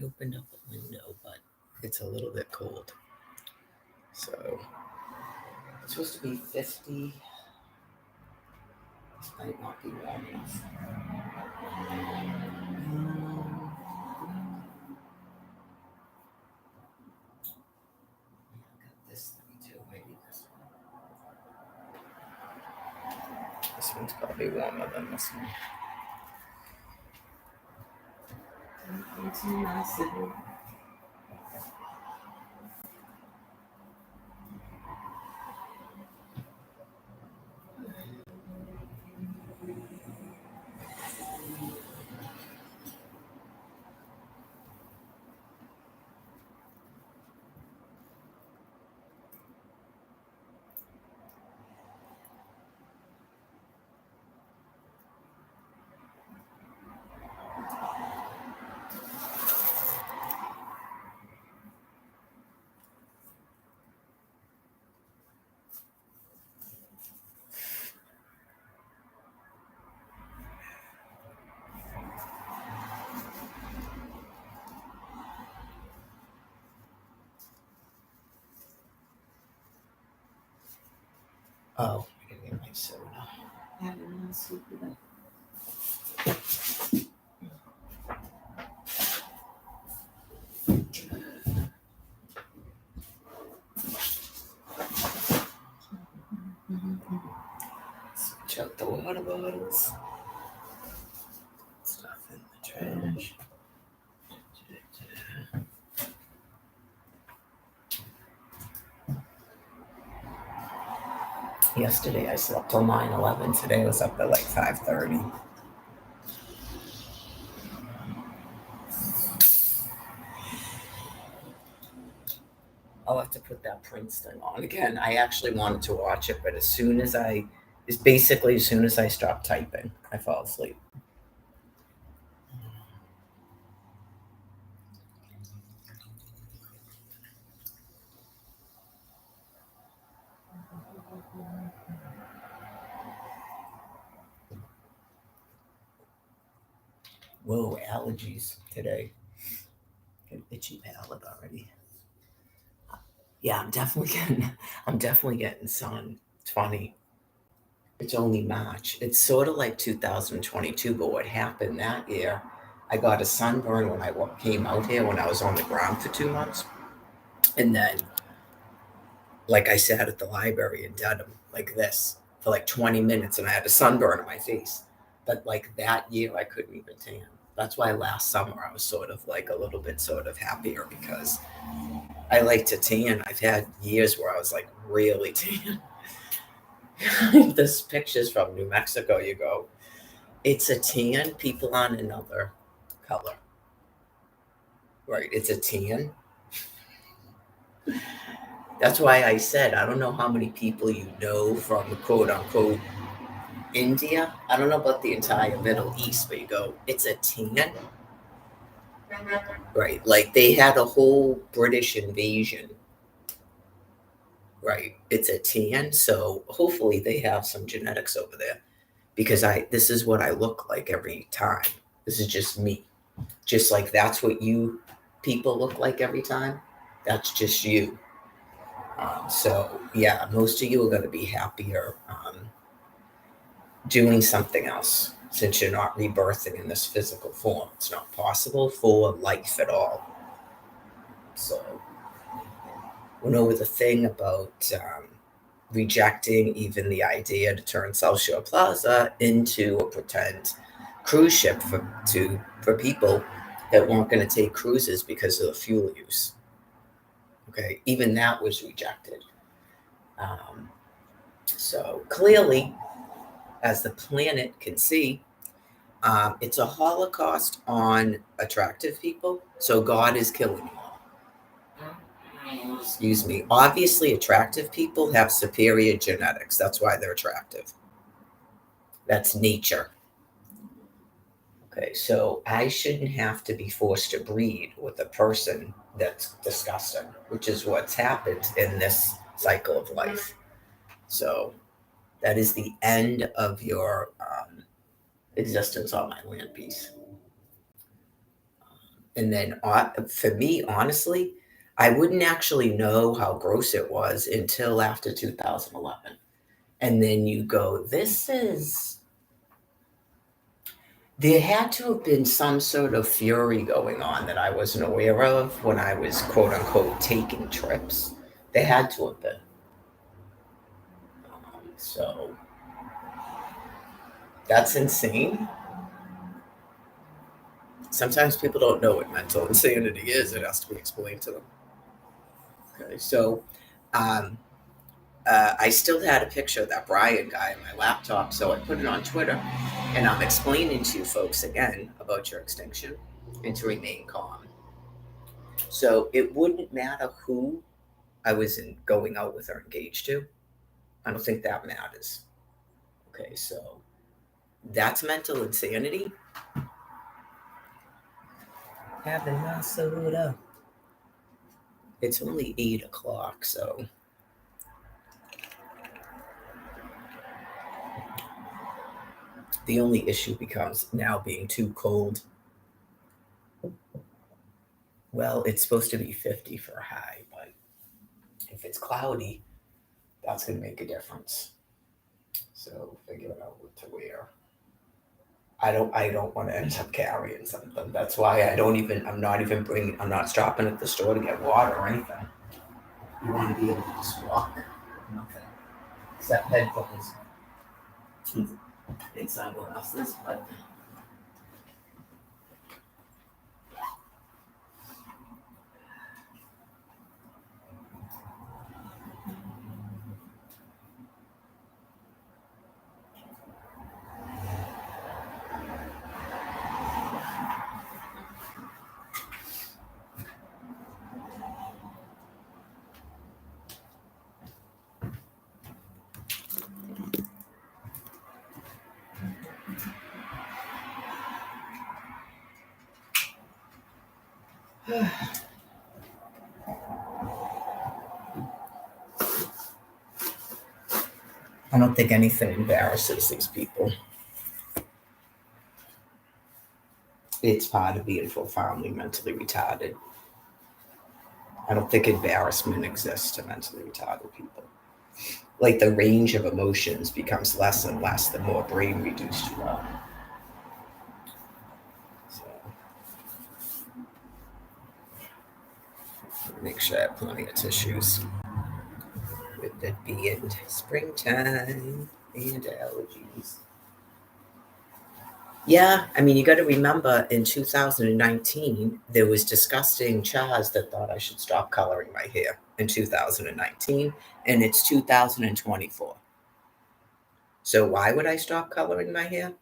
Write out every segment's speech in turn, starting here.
opened up a window, but it's a little bit cold. So it's supposed to be 50. This might not be warm enough. I got this thing too. Maybe this one. This one's probably warmer than this one. It's nice. Oh, I gotta get my soda. I haven't had soup today. Switch out the water bottles. Stuff in the trash. Yesterday I slept till 9:11. Today I was up at like 5:30. I'll have to put that Prince thing on again. I actually wanted to watch it, but as soon as I stopped typing, I fall asleep. Whoa, allergies today. An itchy palate already. Yeah, I'm definitely getting sun. It's funny. It's only March. It's sort of like 2022, but what happened that year, I got a sunburn when I came out here when I was on the ground for 2 months. And then, like I sat at the library in Dedham, like this, for like 20 minutes, and I had a sunburn on my face. But like that year, I couldn't even tan. That's why last summer I was sort of like a little bit sort of happier because I like to tan. I've had years where I was like really tan. This picture's from New Mexico. You go, it's a tan. People on another color. Right. It's a tan. That's why I said, I don't know how many people you know from quote unquote India. I don't know about the entire Middle East, but you go, it's a tan. Right. Like they had a whole British invasion. Right. It's a tan. So hopefully they have some genetics over there because this is what I look like every time. This is just me. Just like that's what you people look like every time. That's just you. So yeah, most of you are going to be happier doing something else since you're not rebirthing in this physical form. It's not possible for life at all. So went over the thing about rejecting even the idea to turn South Shore Plaza into a pretend cruise ship for people that weren't going to take cruises because of the fuel use. Okay, even that was rejected. So clearly, as the planet can see, it's a holocaust on attractive people. So God is killing you all. Excuse me. Obviously, attractive people have superior genetics. That's why they're attractive. That's nature. Okay, so I shouldn't have to be forced to breed with a person that's disgusting, which is what's happened in this cycle of life. So that is the end of your existence on my land piece. And then for me, honestly, I wouldn't actually know how gross it was until after 2011. And then you go, there had to have been some sort of fury going on that I wasn't aware of when I was quote unquote taking trips. There had to have been. So that's insane. Sometimes people don't know what mental insanity is. It has to be explained to them. Okay, so um, I still had a picture of that Brian guy on my laptop, so I put it on Twitter, and I'm explaining to you folks again about your extinction and to remain calm. So it wouldn't matter who I was going out with or engaged to. I don't think that matters. Okay, so that's mental insanity. Having my soda. It's only 8 o'clock, so the only issue becomes now being too cold. Well, it's supposed to be 50 for a high, but if it's cloudy, that's going to make a difference. So figure out what to wear. I don't want to end up carrying something. That's why I'm not stopping at the store to get water or anything. You want to be able to just walk. Nothing. Except headphones. And sunglasses, but I don't think anything embarrasses these people. It's part of being profoundly mentally retarded. I don't think embarrassment exists to mentally retarded people. Like the range of emotions becomes less and less the more brain reduced you are. So make sure I have plenty of tissues. With it being springtime and allergies. Yeah, I mean, you got to remember in 2019, there was disgusting Chaz that thought I should stop coloring my hair in 2019, and it's 2024. So why would I stop coloring my hair?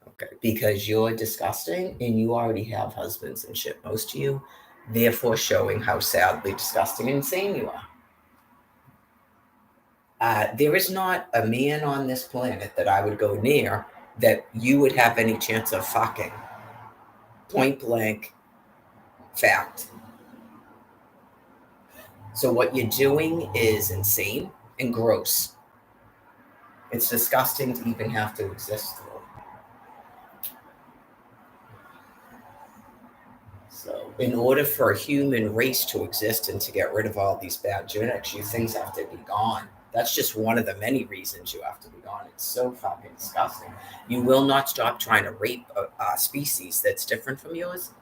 Okay, because you're disgusting and you already have husbands and shit, most of you, therefore showing how sadly disgusting and insane you are. There is not a man on this planet that I would go near that you would have any chance of fucking. Point blank fact. So what you're doing is insane and gross. It's disgusting to even have to exist through. So in order for a human race to exist and to get rid of all these bad genetics, you things have to be gone. That's just one of the many reasons you have to be gone. It's so fucking disgusting. You will not stop trying to rape a species that's different from yours.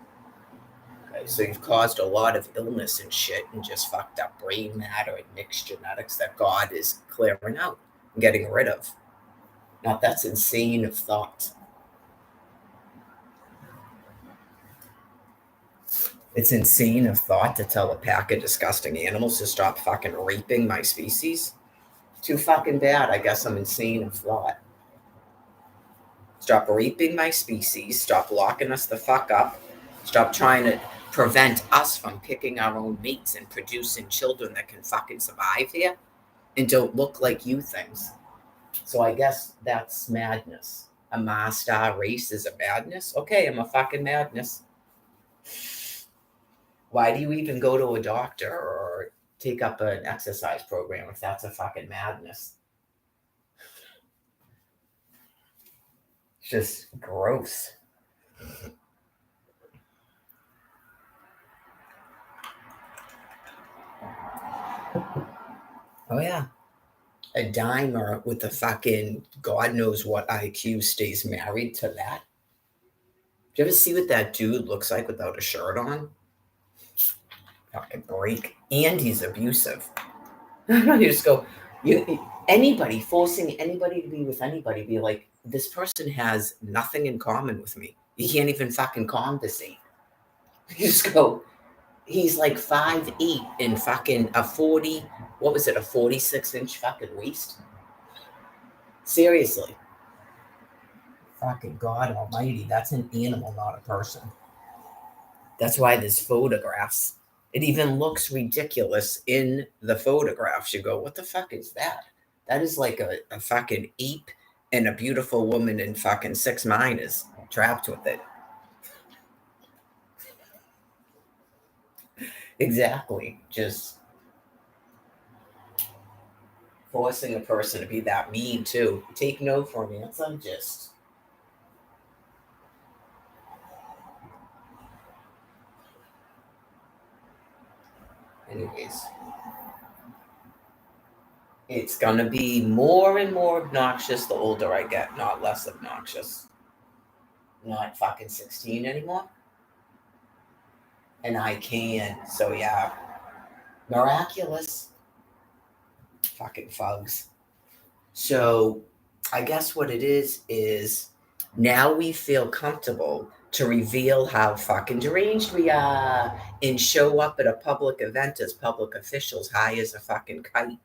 Okay, so you've caused a lot of illness and shit and just fucked up brain matter and mixed genetics that God is clearing out and getting rid of. Now that's insane of thought. It's insane of thought to tell a pack of disgusting animals to stop fucking raping my species. Too fucking bad. I guess I'm insane of thought. Stop raping my species. Stop locking us the fuck up. Stop trying to prevent us from picking our own mates and producing children that can fucking survive here and don't look like you things. So I guess that's madness. A Master race is a madness? Okay, I'm a fucking madness. Why do you even go to a doctor or take up an exercise program if that's a fucking madness? It's just gross. Oh, yeah. A dimer with a fucking God knows what IQ stays married to that. Do you ever see what that dude looks like without a shirt on? Fucking break. And he's abusive. You just go, anybody forcing anybody to be with anybody, be like, this person has nothing in common with me. You can't even fucking conversate. You just go, he's like 5'8" and fucking a 40, what was it, a 46-inch fucking waist? Seriously. Fucking God almighty, that's an animal, not a person. That's why there's photographs. It even looks ridiculous in the photographs. You go, what the fuck is that? That is like a fucking ape and a beautiful woman in fucking 6'9" is trapped with it. Exactly. Just forcing a person to be that mean too. Take note from me. I'm just. Anyways, it's gonna be more and more obnoxious the older I get, not less obnoxious. Not fucking 16 anymore. And I can. So yeah, miraculous. Fucking fugs. So I guess what it is now we feel comfortable to reveal how fucking deranged we are and show up at a public event as public officials high as a fucking kite.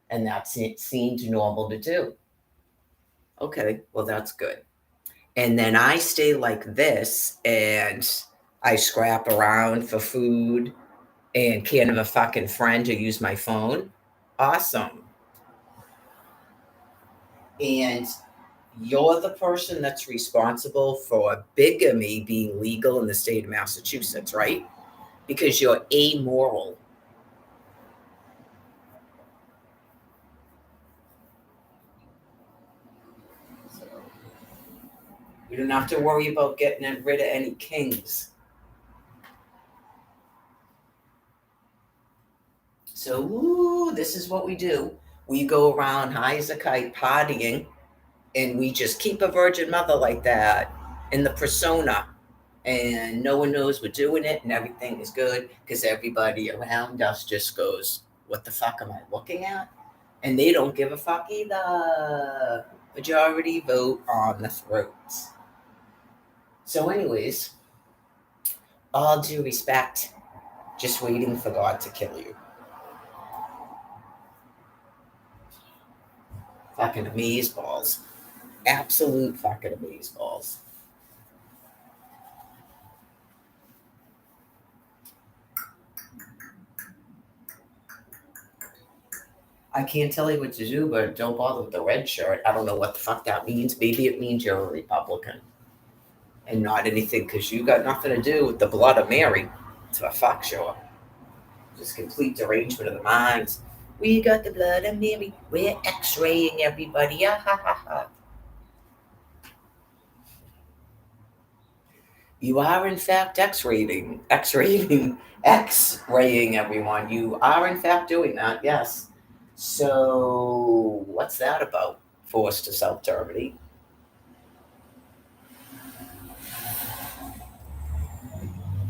And that seemed normal to do. Okay, well, that's good. And then I stay like this and I scrap around for food and can't have a fucking friend to use my phone. Awesome. And you're the person that's responsible for bigamy being legal in the state of Massachusetts, right? Because you're amoral. So you don't have to worry about getting rid of any kings. So, this is what we do. We go around high as a kite partying, and we just keep a virgin mother like that in the persona. And no one knows we're doing it, and everything is good because everybody around us just goes, what the fuck am I looking at? And they don't give a fuck either. Majority vote on the throats. So, anyways, all due respect, just waiting for God to kill you. Fucking amazeballs. Absolute fucking amazeballs. I can't tell you what to do, but don't bother with the red shirt. I don't know what the fuck that means. Maybe it means you're a Republican and not anything because you got nothing to do with the blood of Mary. It's a fuck sure. Just complete derangement of the minds. We got the blood of Mary. We're x-raying everybody. Ah, ha, ha, ha. You are in fact x-raying everyone. You are in fact doing that, yes. So what's that about? Forced to self-terminate.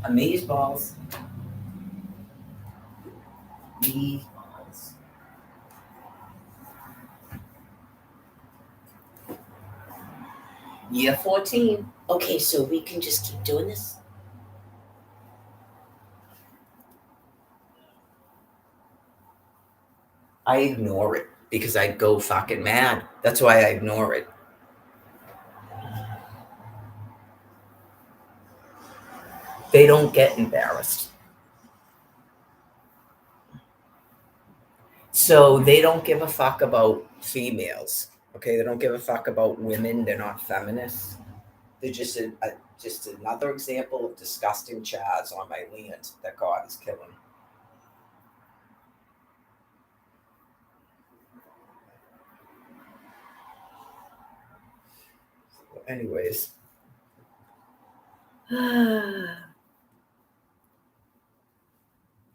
Amazeballs. Amazeballs. Year 14. Okay, so we can just keep doing this? I ignore it because I go fucking mad. That's why I ignore it. They don't get embarrassed. So they don't give a fuck about females. Okay, they don't give a fuck about women. They're not feminists. They're just another example of disgusting Chaz on my land that God is killing. Anyways.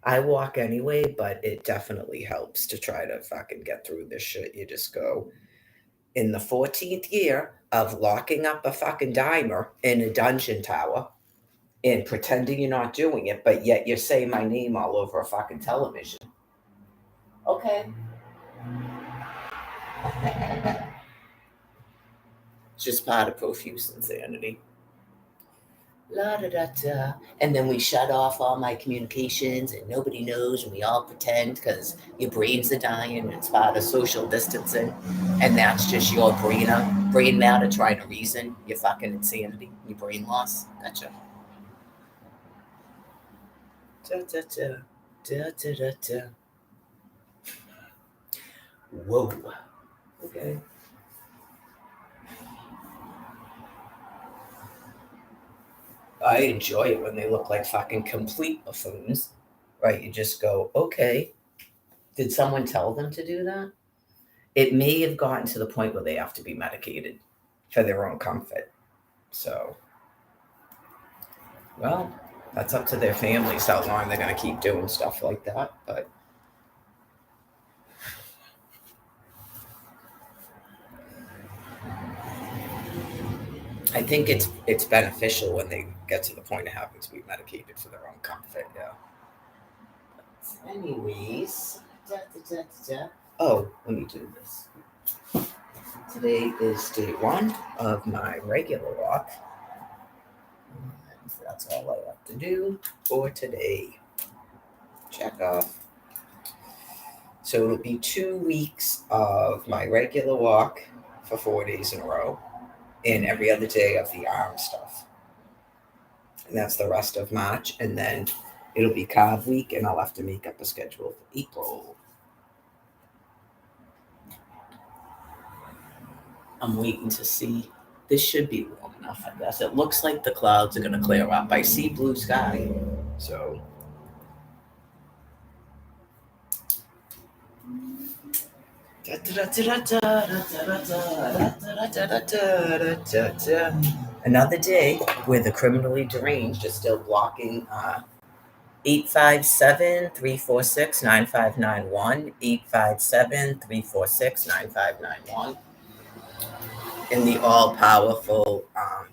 I walk anyway, but it definitely helps to try to fucking get through this shit. You just go, in the 14th year of locking up a fucking dimer in a dungeon tower and pretending you're not doing it, but yet you're saying my name all over a fucking television. Okay. It's just part of profuse insanity. La da da da. And then we shut off all my communications and nobody knows and we all pretend because your brains are dying and it's part of social distancing. And that's just your brain matter trying to reason your fucking insanity, your brain loss. Gotcha. Da da da. Da da da da. Whoa. Okay. I enjoy it when they look like fucking complete buffoons, right? You just go, okay, did someone tell them to do that? It may have gotten to the point where they have to be medicated for their own comfort. So, well, that's up to their families how long they're going to keep doing stuff like that. But I think it's beneficial when they get to the point of having to be medicated for their own comfort. Yeah. Anyways, oh, let me do this. Today is day 1 of my regular walk. And that's all I have to do for today. Check off. So it'll be 2 weeks of my regular walk for 4 days in a row, and every other day of the arm stuff. And that's the rest of March, and then it'll be carb week, and I'll have to make up a schedule for April. I'm waiting to see. This should be warm enough, I guess. It looks like the clouds are going to clear up. I see blue sky, so. Another day where the criminally deranged are still blocking 857-346-9591, 857-346-9591. And the all-powerful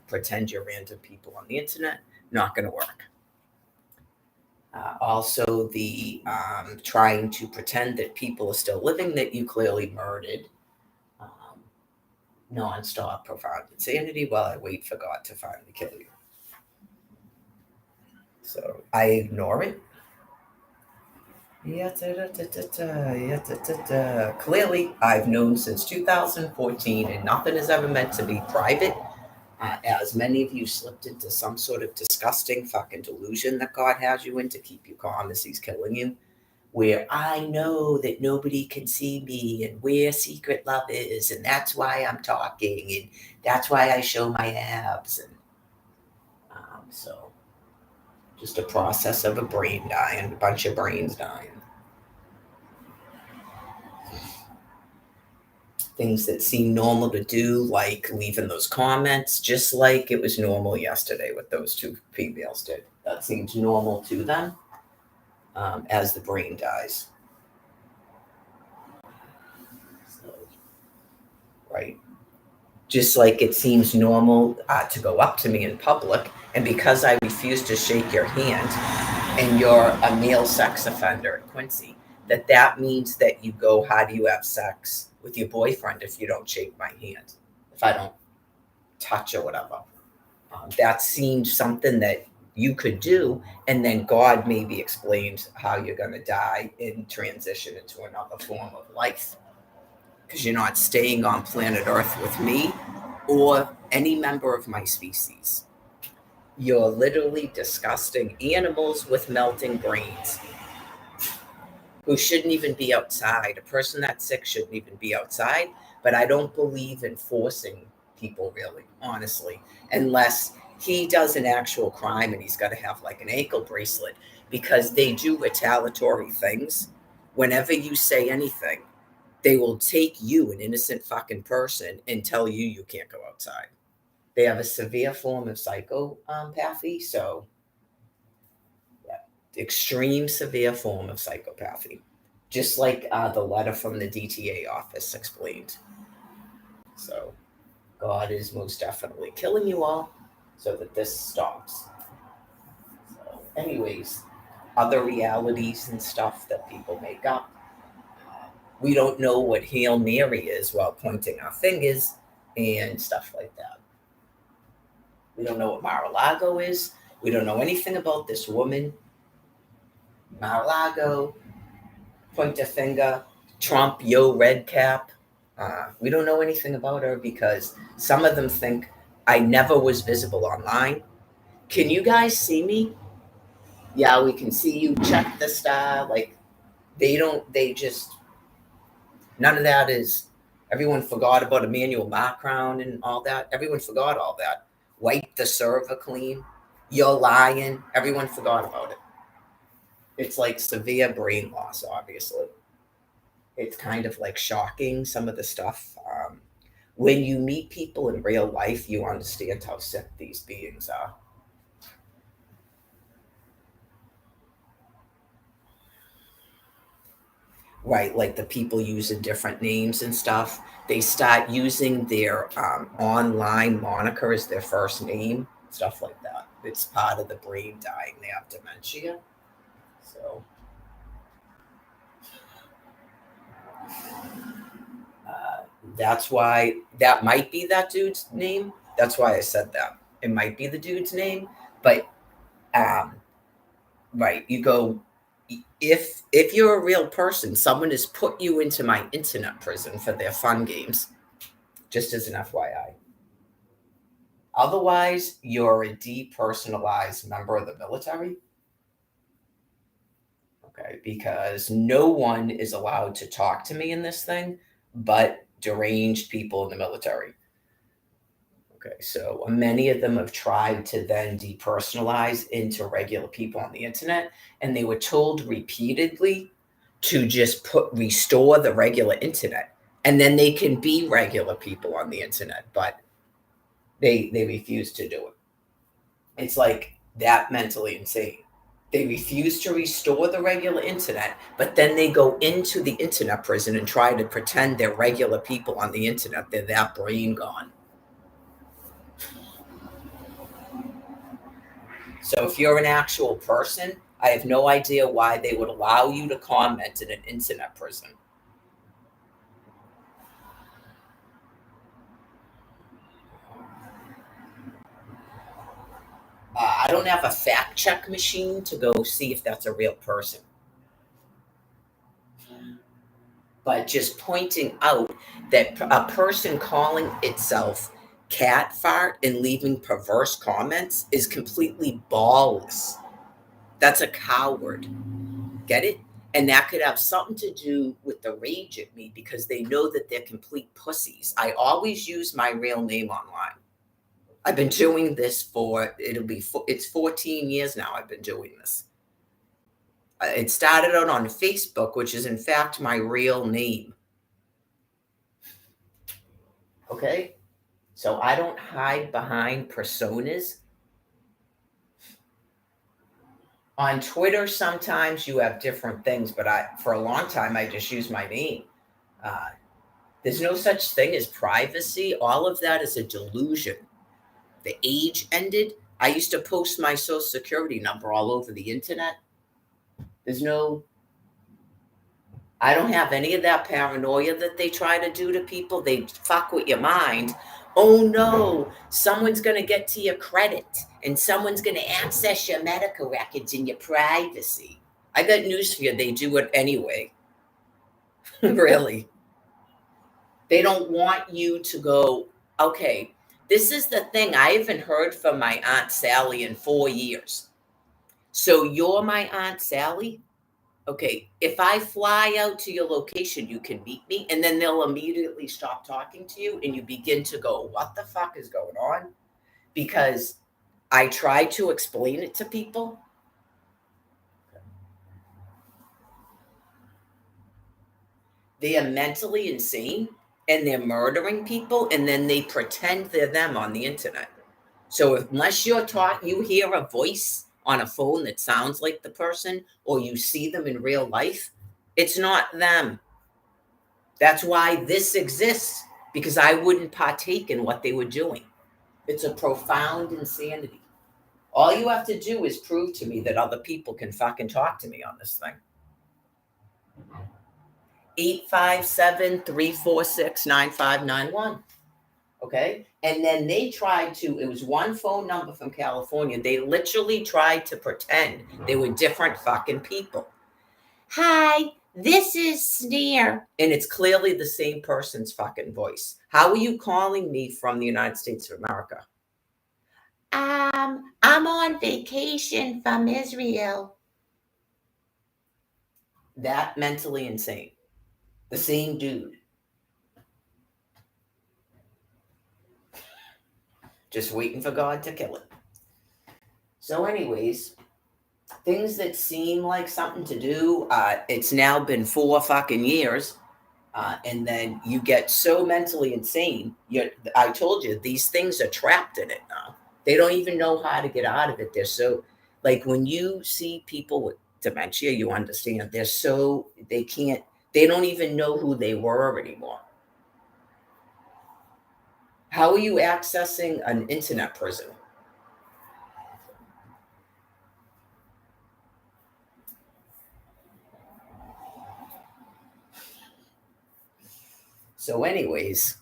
pretend you're random people on the internet, not going to work. Also, the trying to pretend that people are still living that you clearly murdered. Non-stop profound insanity while I wait for God to finally kill you. So I ignore it. Clearly, I've known since 2014 and nothing is ever meant to be private. As many of you slipped into some sort of disgusting fucking delusion that God has you in to keep you calm as he's killing you, where I know that nobody can see me and where secret love is, and that's why I'm talking, and that's why I show my abs. And so just a process of a brain dying, a bunch of brains dying. Things that seem normal to do, like leaving those comments, just like it was normal yesterday what those 2 females did. That seems normal to them as the brain dies. So, right. Just like it seems normal to go up to me in public, and because I refuse to shake your hand and you're a male sex offender, Quincy, that means that you go, how do you have sex with your boyfriend if you don't shake my hand, if I don't touch or whatever. That seems something that you could do, and then God maybe explains how you're going to die and transition into another form of life, because you're not staying on planet Earth with me or any member of my species. You're literally disgusting animals with melting brains who shouldn't even be outside. A person that's sick shouldn't even be outside. But I don't believe in forcing people, really, honestly, unless he does an actual crime and he's got to have like an ankle bracelet, because they do retaliatory things. Whenever you say anything, they will take you, an innocent fucking person, and tell you you can't go outside. They have a severe form of psychopathy, so yeah, extreme severe form of psychopathy, just like the letter from the DTA office explained. So God is most definitely killing you all so that this stops. So, anyways, other realities and stuff that people make up. We don't know what Hail Mary is while pointing our fingers and stuff like that. We don't know what Mar-a-Lago is. We don't know anything about this woman. Mar-a-Lago, point a finger, Trump, yo, red cap. We don't know anything about her because some of them think I never was visible online. Can you guys see me? Yeah, we can see you. Check the star. Like, none of that is, everyone forgot about Emmanuel Macron and all that. Everyone forgot all that. Wipe the server clean. You're lying. Everyone forgot about it. It's like severe brain loss, obviously. It's kind of like shocking, some of the stuff. When you meet people in real life, you understand how sick these beings are. Right, like the people using different names and stuff. They start using their online moniker as their first name, stuff like that. It's part of the brain dying. They have dementia. So that's why that might be that dude's name. That's why I said that. It might be the dude's name, but right, you go, if you're a real person, someone has put you into my internet prison for their fun games, just as an FYI. Otherwise, you're a depersonalized member of the military. Okay, because no one is allowed to talk to me in this thing but deranged people in the military. Okay, so many of them have tried to then depersonalize into regular people on the internet, and they were told repeatedly to just restore the regular internet, and then they can be regular people on the internet, but they refuse to do it. It's like that mentally insane. They refuse to restore the regular internet, but then they go into the internet prison and try to pretend they're regular people on the internet. They're that brain gone. So if you're an actual person, I have no idea why they would allow you to comment in an internet prison. I don't have a fact check machine to go see if that's a real person. But just pointing out that a person calling itself cat fart and leaving perverse comments is completely ballless. That's a coward. Get it? And that could have something to do with the rage at me because they know that they're complete pussies. I always use my real name online. I've been doing this it's 14 years now I've been doing this. It started out on Facebook, which is in fact my real name. Okay? So I don't hide behind personas. On Twitter, sometimes you have different things, but for a long time, I just used my name. There's no such thing as privacy. All of that is a delusion. The age ended. I used to post my social security number all over the internet. I don't have any of that paranoia that they try to do to people. They fuck with your mind. Oh no, someone's going to get to your credit and someone's going to access your medical records and your privacy. I got news for you. They do it anyway. Really. They don't want you to go, okay, this is the thing. I haven't heard from my Aunt Sally in 4 years. So you're my Aunt Sally? Okay, if I fly out to your location, you can meet me, and then they'll immediately stop talking to you, and you begin to go, what the fuck is going on? Because I try to explain it to people. They are mentally insane, and they're murdering people, and then they pretend they're them on the internet. So unless you're taught, you hear a voice on a phone that sounds like the person, or you see them in real life, it's not them. That's why this exists, because I wouldn't partake in what they were doing. It's a profound insanity. All you have to do is prove to me that other people can fucking talk to me on this thing. 857-346-9591. Okay. And then they tried to, it was one phone number from California. They literally tried to pretend they were different fucking people. Hi, this is Sneer. And it's clearly the same person's fucking voice. How are you calling me from the United States of America? I'm on vacation from Israel. That mentally insane. The same dude. Just waiting for God to kill it. So, anyways, things that seem like something to do, it's now been 4 fucking years. And then you get so mentally insane. I told you, these things are trapped in it now. They don't even know how to get out of it. They're so, like, when you see people with dementia, you understand they don't even know who they were anymore. How are you accessing an internet prison? So, anyways,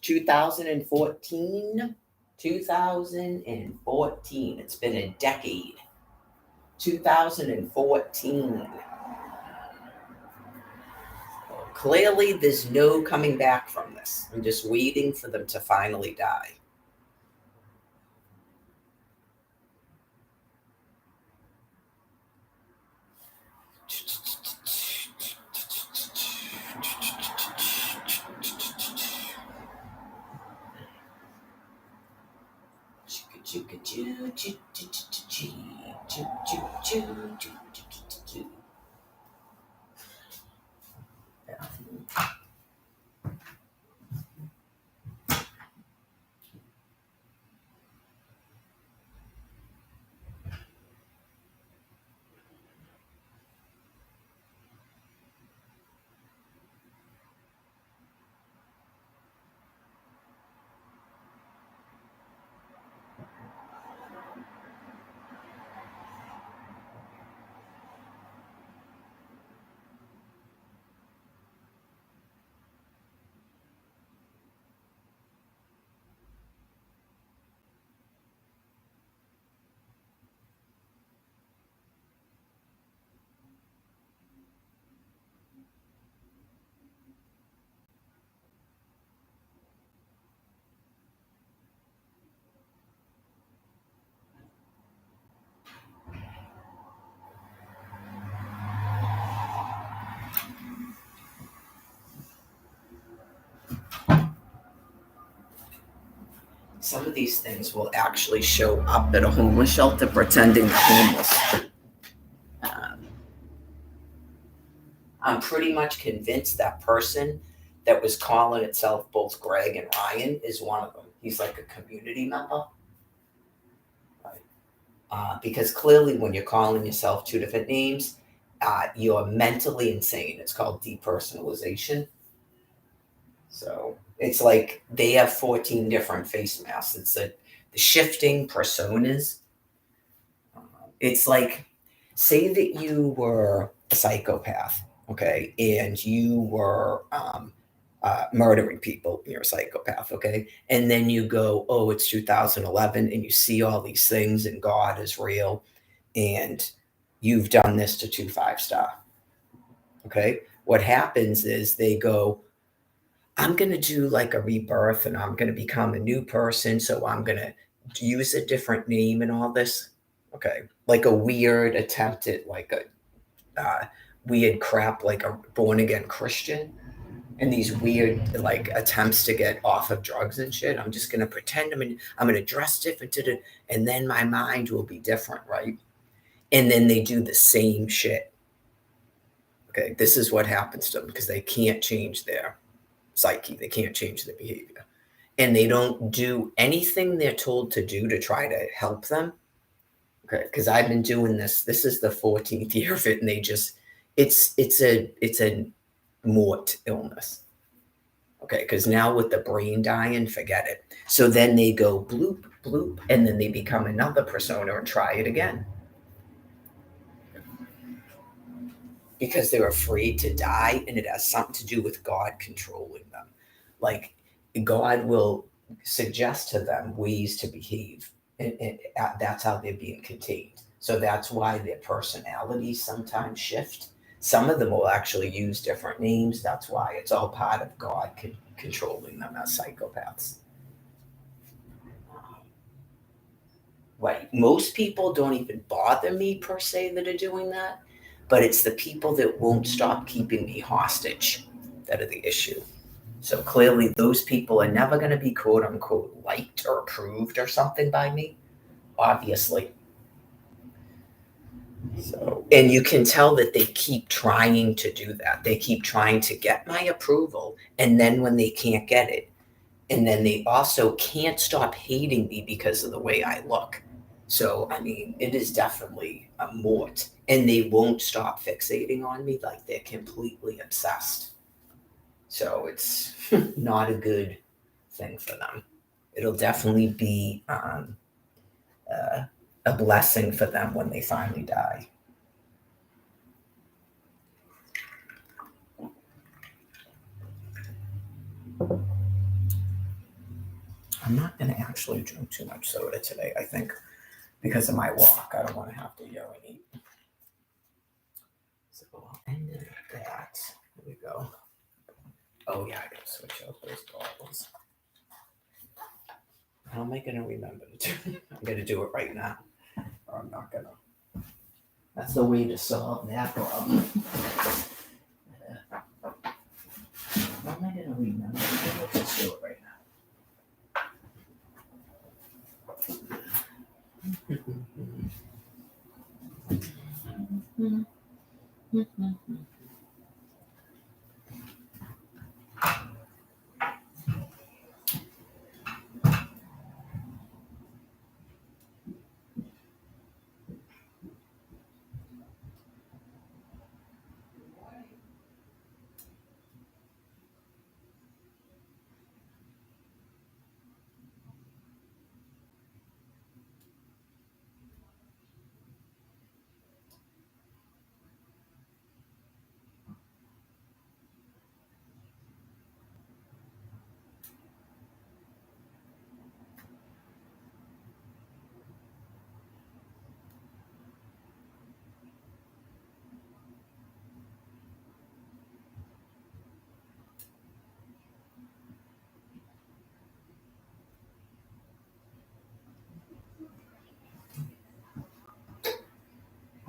(2014). It's been a decade. 2014. Clearly, there's no coming back from this. I'm just waiting for them to finally die. Some of these things will actually show up at a homeless shelter pretending they're homeless. I'm pretty much convinced that person that was calling itself both Greg and Ryan is one of them. He's like a community member. Right. Because clearly when you're calling yourself 2 different names, you're mentally insane. It's called depersonalization. So it's like they have 14 different face masks. It's the shifting personas. It's like, say that you were a psychopath, okay, and you were murdering people. You're a psychopath, okay, and then you go, oh, it's 2011, and you see all these things, and God is real, and you've done this to 2 5-star. Okay, what happens is they go, I'm going to do like a rebirth and I'm going to become a new person. So I'm going to use a different name and all this. Okay. Like a weird attempt at like a weird crap, like a born again Christian, and these weird like attempts to get off of drugs and shit. I'm just going to pretend I'm going to dress different and then my mind will be different. Right. And then they do the same shit. Okay, this is what happens to them because they can't change their psyche. They can't change their behavior. And they don't do anything they're told to do to try to help them. Okay, because I've been doing this. This is the 14th year of it, and they just it's a mort illness. Okay, because now with the brain dying, forget it. So then they go bloop, bloop, and then they become another persona and try it again. Because they're afraid to die, and it has something to do with God controlling them. Like, God will suggest to them ways to behave, and that's how they're being contained. So that's why their personalities sometimes shift. Some of them will actually use different names. That's why it's all part of God controlling them as psychopaths. Right. Most people don't even bother me per se that are doing that, but it's the people that won't stop keeping me hostage that are the issue. So clearly, those people are never going to be quote unquote liked or approved or something by me, obviously. So, and you can tell that they keep trying to do that. They keep trying to get my approval. And then when they can't get it, and then they also can't stop hating me because of the way I look. So, I mean, it is definitely a mort. And they won't stop fixating on me. Like, they're completely obsessed. So, it's not a good thing for them. It'll definitely be a blessing for them when they finally die. I'm not going to actually drink too much soda today, I think, because of my walk. I don't want to have to yell and eat. So I'll end it at that. There we go. Oh, yeah, I got to switch out those bottles. How am I going to remember to do it? I'm going to do it right now, or I'm not going to. That's the way to solve that problem. How am I going to remember to do it? Let's do it right now.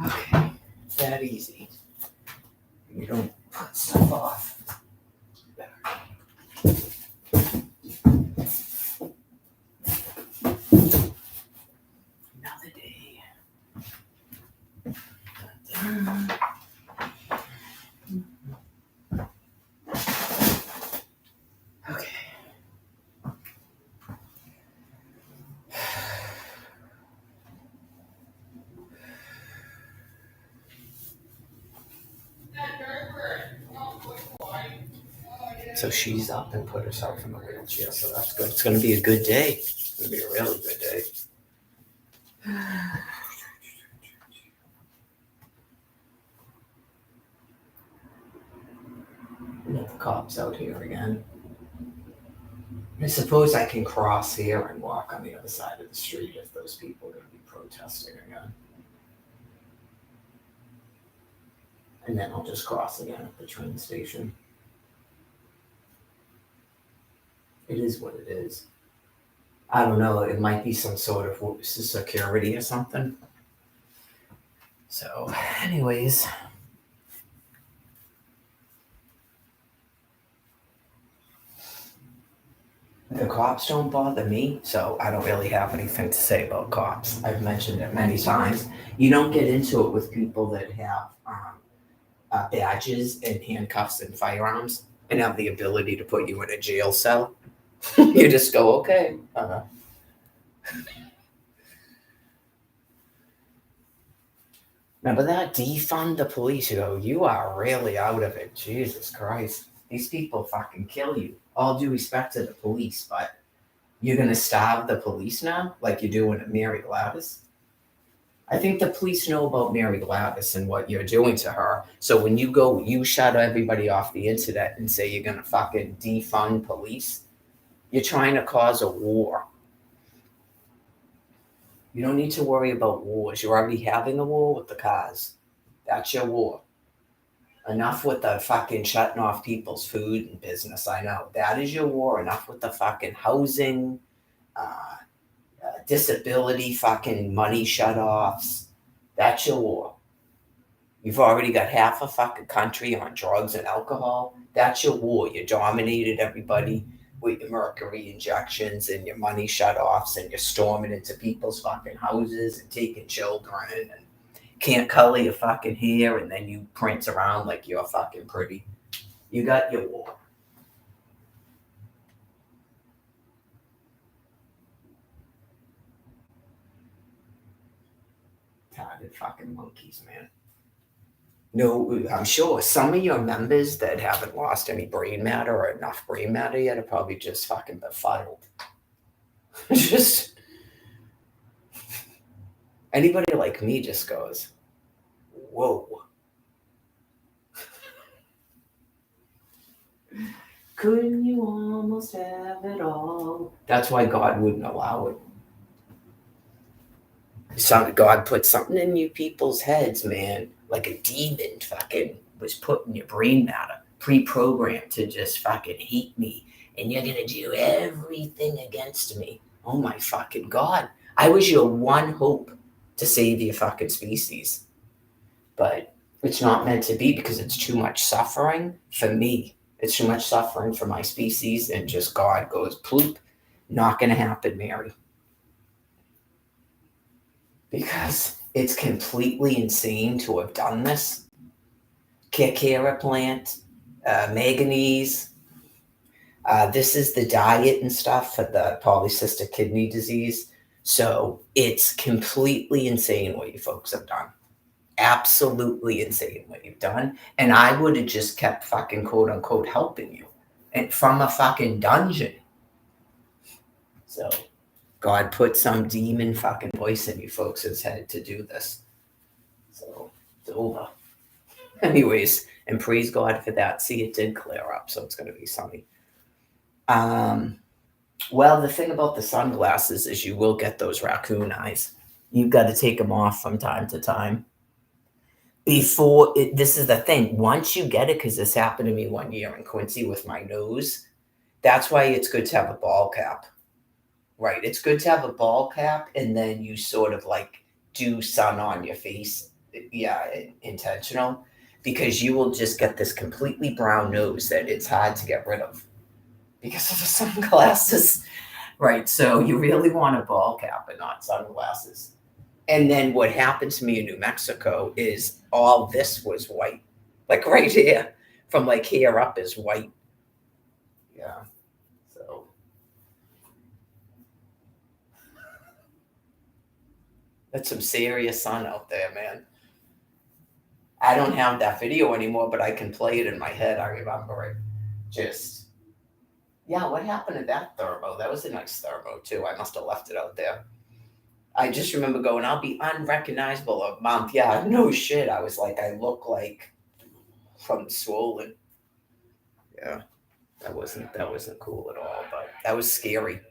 Okay, that easy. You don't put stuff off. Another day. Okay. So she's up and put herself in the wheelchair, so that's good. It's going to be a good day. It's going to be a really good day. And the cops out here again. I suppose I can cross here and walk on the other side of the street if those people are going to be protesting again. And then I'll just cross again at the train station. It is what it is. I don't know. It might be some sort of security or something. So, anyways. The cops don't bother me, so I don't really have anything to say about cops. I've mentioned it many times. You don't get into it with people that have badges and handcuffs and firearms and have the ability to put you in a jail cell. You just go, okay. Remember that? Defund the police. You go, you are really out of it. Jesus Christ. These people fucking kill you. All due respect to the police, but you're going to starve the police now like you're doing at Mary Gladys? I think the police know about Mary Gladys and what you're doing to her. So when you go, you shut everybody off the internet and say you're going to fucking defund police, you're trying to cause a war. You don't need to worry about wars. You're already having a war with the cars. That's your war. Enough with the fucking shutting off people's food and business. I know. That is your war. Enough with the fucking housing, disability, fucking money shut-offs. That's your war. You've already got half a fucking country on drugs and alcohol. That's your war. You dominated everybody with your mercury injections and your money shut-offs, and you're storming into people's fucking houses and taking children and can't color your fucking hair, and then you prance around like you're fucking pretty. You got your war. Tired fucking monkeys, man. No, I'm sure some of your members that haven't lost any brain matter or enough brain matter yet are probably just fucking befuddled. Just anybody like me just goes, whoa. Couldn't you almost have it all? That's why God wouldn't allow it. God put something in you people's heads, man, like a demon fucking was put in your brain matter, pre-programmed to just fucking hate me, and you're gonna do everything against me. Oh my fucking God. I was your one hope to save your fucking species. But it's not meant to be because it's too much suffering for me. It's too much suffering for my species, and just God goes, ploop, not gonna happen, Mary. Because it's completely insane to have done this. Kikera plant, manganese. This is the diet and stuff for the polycystic kidney disease. So it's completely insane what you folks have done. Absolutely insane what you've done. And I would have just kept fucking quote unquote helping you and from a fucking dungeon. So God put some demon fucking voice in you folks' head to do this. So it's over. Anyways, and praise God for that. See, it did clear up, so it's going to be sunny. Well, the thing about the sunglasses is you will get those raccoon eyes. You've got to take them off from time to time. This is the thing. Once you get it, because this happened to me one year in Quincy with my nose, that's why it's good to have a ball cap. Right. It's good to have a ball cap, and then you sort of like do sun on your face. Yeah, intentional. Because you will just get this completely brown nose that it's hard to get rid of because of the sunglasses. Right. So you really want a ball cap and not sunglasses. And then what happened to me in New Mexico is all this was white. Like right here, from like here up is white. Yeah. So that's some serious sun out there, man. I don't have that video anymore, but I can play it in my head. I remember it. Just, yeah, what happened to that thermo? That was a nice thermo, too. I must have left it out there. I just remember going, I'll be unrecognizable a month. Yeah, no shit. I was like, I look like from swollen. Yeah, that wasn't cool at all, but that was scary.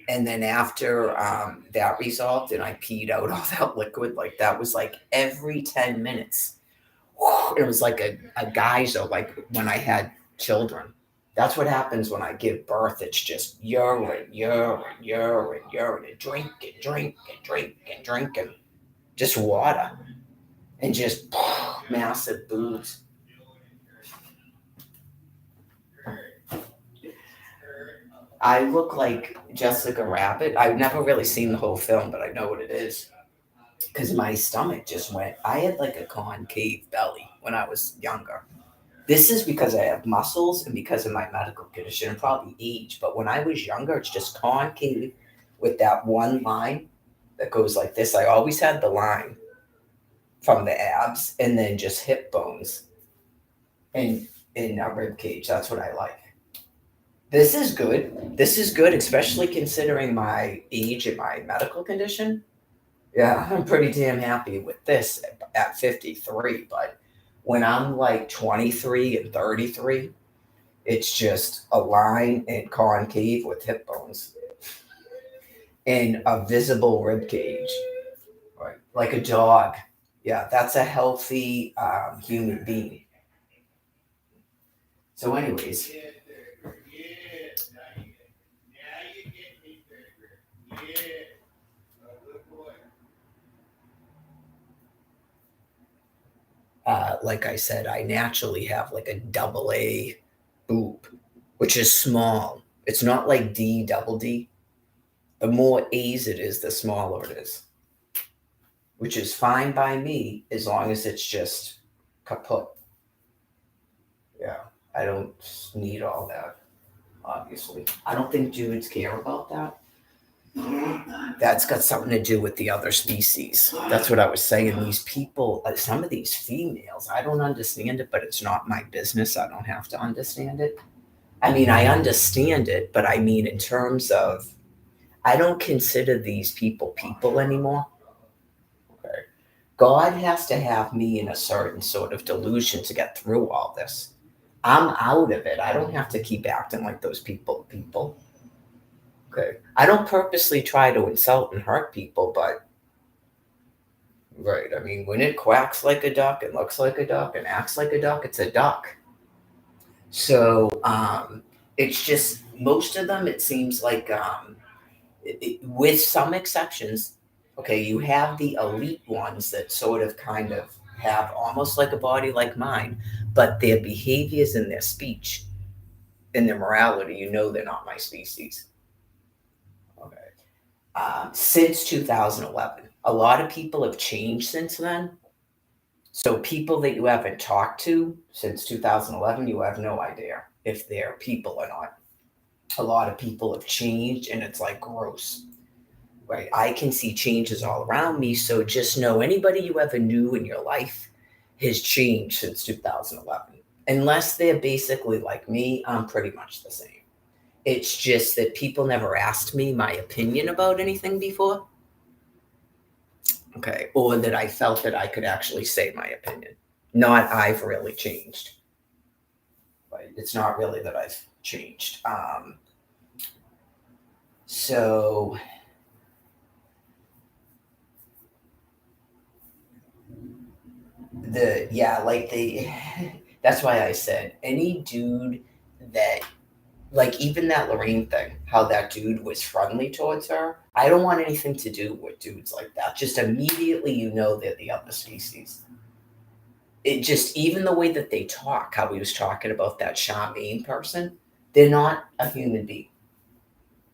And then after that result, and I peed out all that liquid, like that was like every 10 minutes. It was like a geyser, like when I had children. That's what happens when I give birth. It's just urine, urine, urine, urine, and drink and drink and drink and drink and just water and just massive boobs. I look like Jessica Rabbit. I've never really seen the whole film, but I know what it is. because my stomach just went. I had like a concave belly when I was younger. This is because I have muscles and because of my medical condition and probably age. But when I was younger, it's just concave with that one line that goes like this. I always had the line from the abs and then just hip bones and in a rib cage. That's what I like. This is good. This is good, especially considering my age and my medical condition. Yeah, I'm pretty damn happy with this at 53. But when I'm like 23 and 33, it's just a line and concave with hip bones and a visible rib cage, right? Like a dog. Yeah, that's a healthy human being. So, anyways, like I said, I naturally have like a double A boob, which is small. It's not like D, double D. The more A's it is, the smaller it is, which is fine by me as long as it's just kaput. Yeah, I don't need all that, obviously. I don't think dudes care about that. That's got something to do with the other species. That's what I was saying. These people, some of these females, I don't understand it, but it's not my business. I don't have to understand it. I mean, I understand it, but I mean, in terms of, I don't consider these people anymore. Okay. God has to have me in a certain sort of delusion to get through all this. I'm out of it. I don't have to keep acting like those people. Okay. I don't purposely try to insult and hurt people, but right. I mean, when it quacks like a duck and looks like a duck and acts like a duck, it's a duck. So it's just most of them. It seems like, with some exceptions, okay, you have the elite ones that sort of kind of have almost like a body like mine, but their behaviors and their speech and their morality, they're not my species. Okay. Since 2011. A lot of people have changed since then. So people that you haven't talked to since 2011, you have no idea if they're people or not. A lot of people have changed and it's like gross. Right? I can see changes all around me. So just know anybody you ever knew in your life has changed since 2011. Unless they're basically like me, I'm pretty much the same. It's just that people never asked me my opinion about anything before. Okay. Or that I felt that I could actually say my opinion. Not I've really changed. Right? It's not really that I've changed. So that's why I said any dude that, like, even that Lorraine thing, how that dude was friendly towards her. I don't want anything to do with dudes like that. Just immediately they're the other species. It just, even the way that they talk, how he was talking about that Charmaine person, they're not a human being.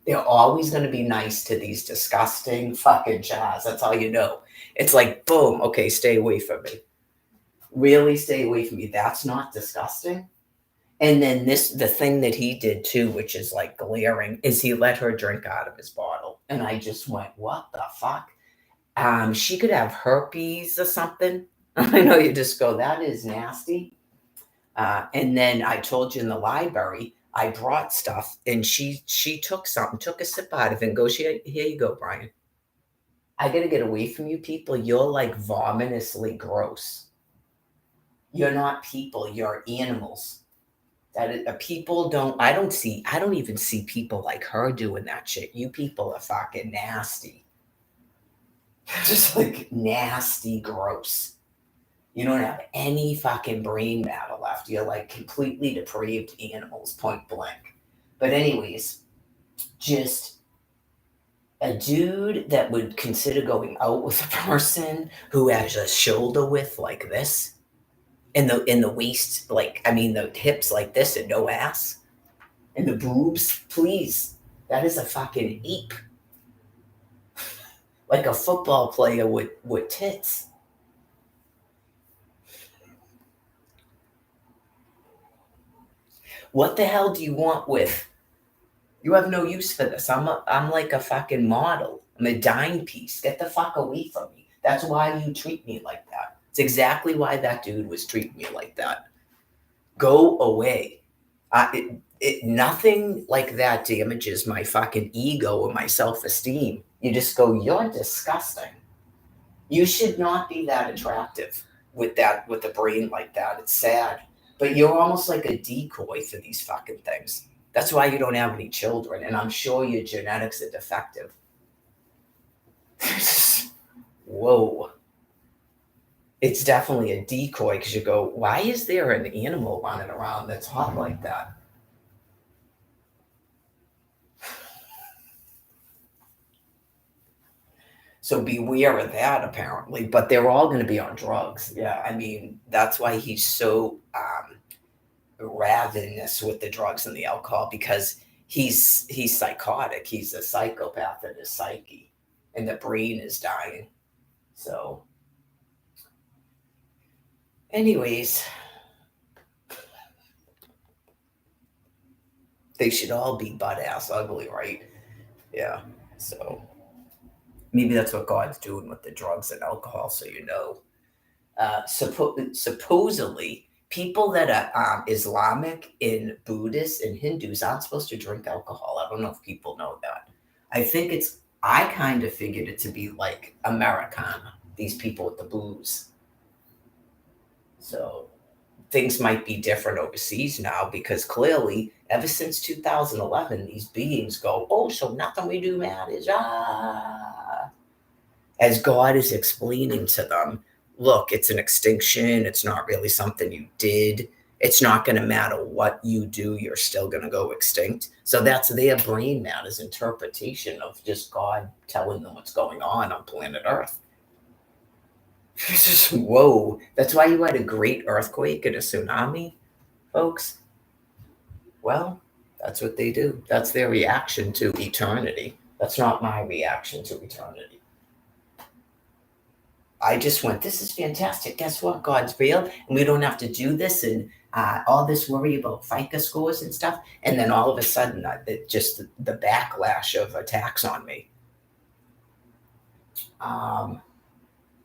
They're always going to be nice to these disgusting fucking jazz. That's all you know. It's like, boom, okay, stay away from me. Really stay away from me. That's not disgusting. And then the thing that he did too, which is like glaring, is he let her drink out of his bottle. And I just went, what the fuck? She could have herpes or something. I know you just go, that is nasty. And then I told you in the library, I brought stuff and she took something, took a sip out of it and goes, here you go, Brian. I got to get away from you people. You're like vomitously gross. You're not people, you're animals. People don't, I don't even see people like her doing that shit. You people are fucking nasty. Just like nasty, gross. You don't have any fucking brain matter left. You're like completely depraved animals, point blank. But anyways, just a dude that would consider going out with a person who has a shoulder width like this, and the waist, like, I mean, the hips like this and no ass, and the boobs, please. That is a fucking ape. like a football player with tits. What the hell do you want with? You have no use for this. I'm like a fucking model. I'm a dime piece. Get the fuck away from me. That's why you treat me like that. It's exactly why that dude was treating me like that. Go away. Nothing like that damages my fucking ego or my self-esteem. You just go, you're disgusting. You should not be that attractive with a brain like that. It's sad. But you're almost like a decoy for these fucking things. That's why you don't have any children, and I'm sure your genetics are defective. Whoa. It's definitely a decoy because you go, why is there an animal running around that's hot like that? So beware of that, apparently. But they're all going to be on drugs. Yeah, I mean, that's why he's so ravenous with the drugs and the alcohol, because he's psychotic. He's a psychopath in his psyche, and the brain is dying. So, anyways, they should all be butt ass ugly, right? Yeah. So maybe that's what God's doing with the drugs and alcohol. So you know, supposedly people that are Islamic and Buddhists and Hindus aren't supposed to drink alcohol. I don't know if people know that. I think it's. I kind of figured it to be like Americana. These people with the booze. So things might be different overseas now because clearly, ever since 2011, these beings go, oh, so nothing we do matters. As God is explaining to them, look, it's an extinction. It's not really something you did. It's not going to matter what you do. You're still going to go extinct. So that's their brain matter's interpretation of just God telling them what's going on planet Earth. It's just, whoa. That's why you had a great earthquake and a tsunami, folks. Well, that's what they do. That's their reaction to eternity. That's not my reaction to eternity. I just went, this is fantastic. Guess what? God's real. And we don't have to do this and all this worry about FICA scores and stuff. And then all of a sudden, just the backlash of attacks on me.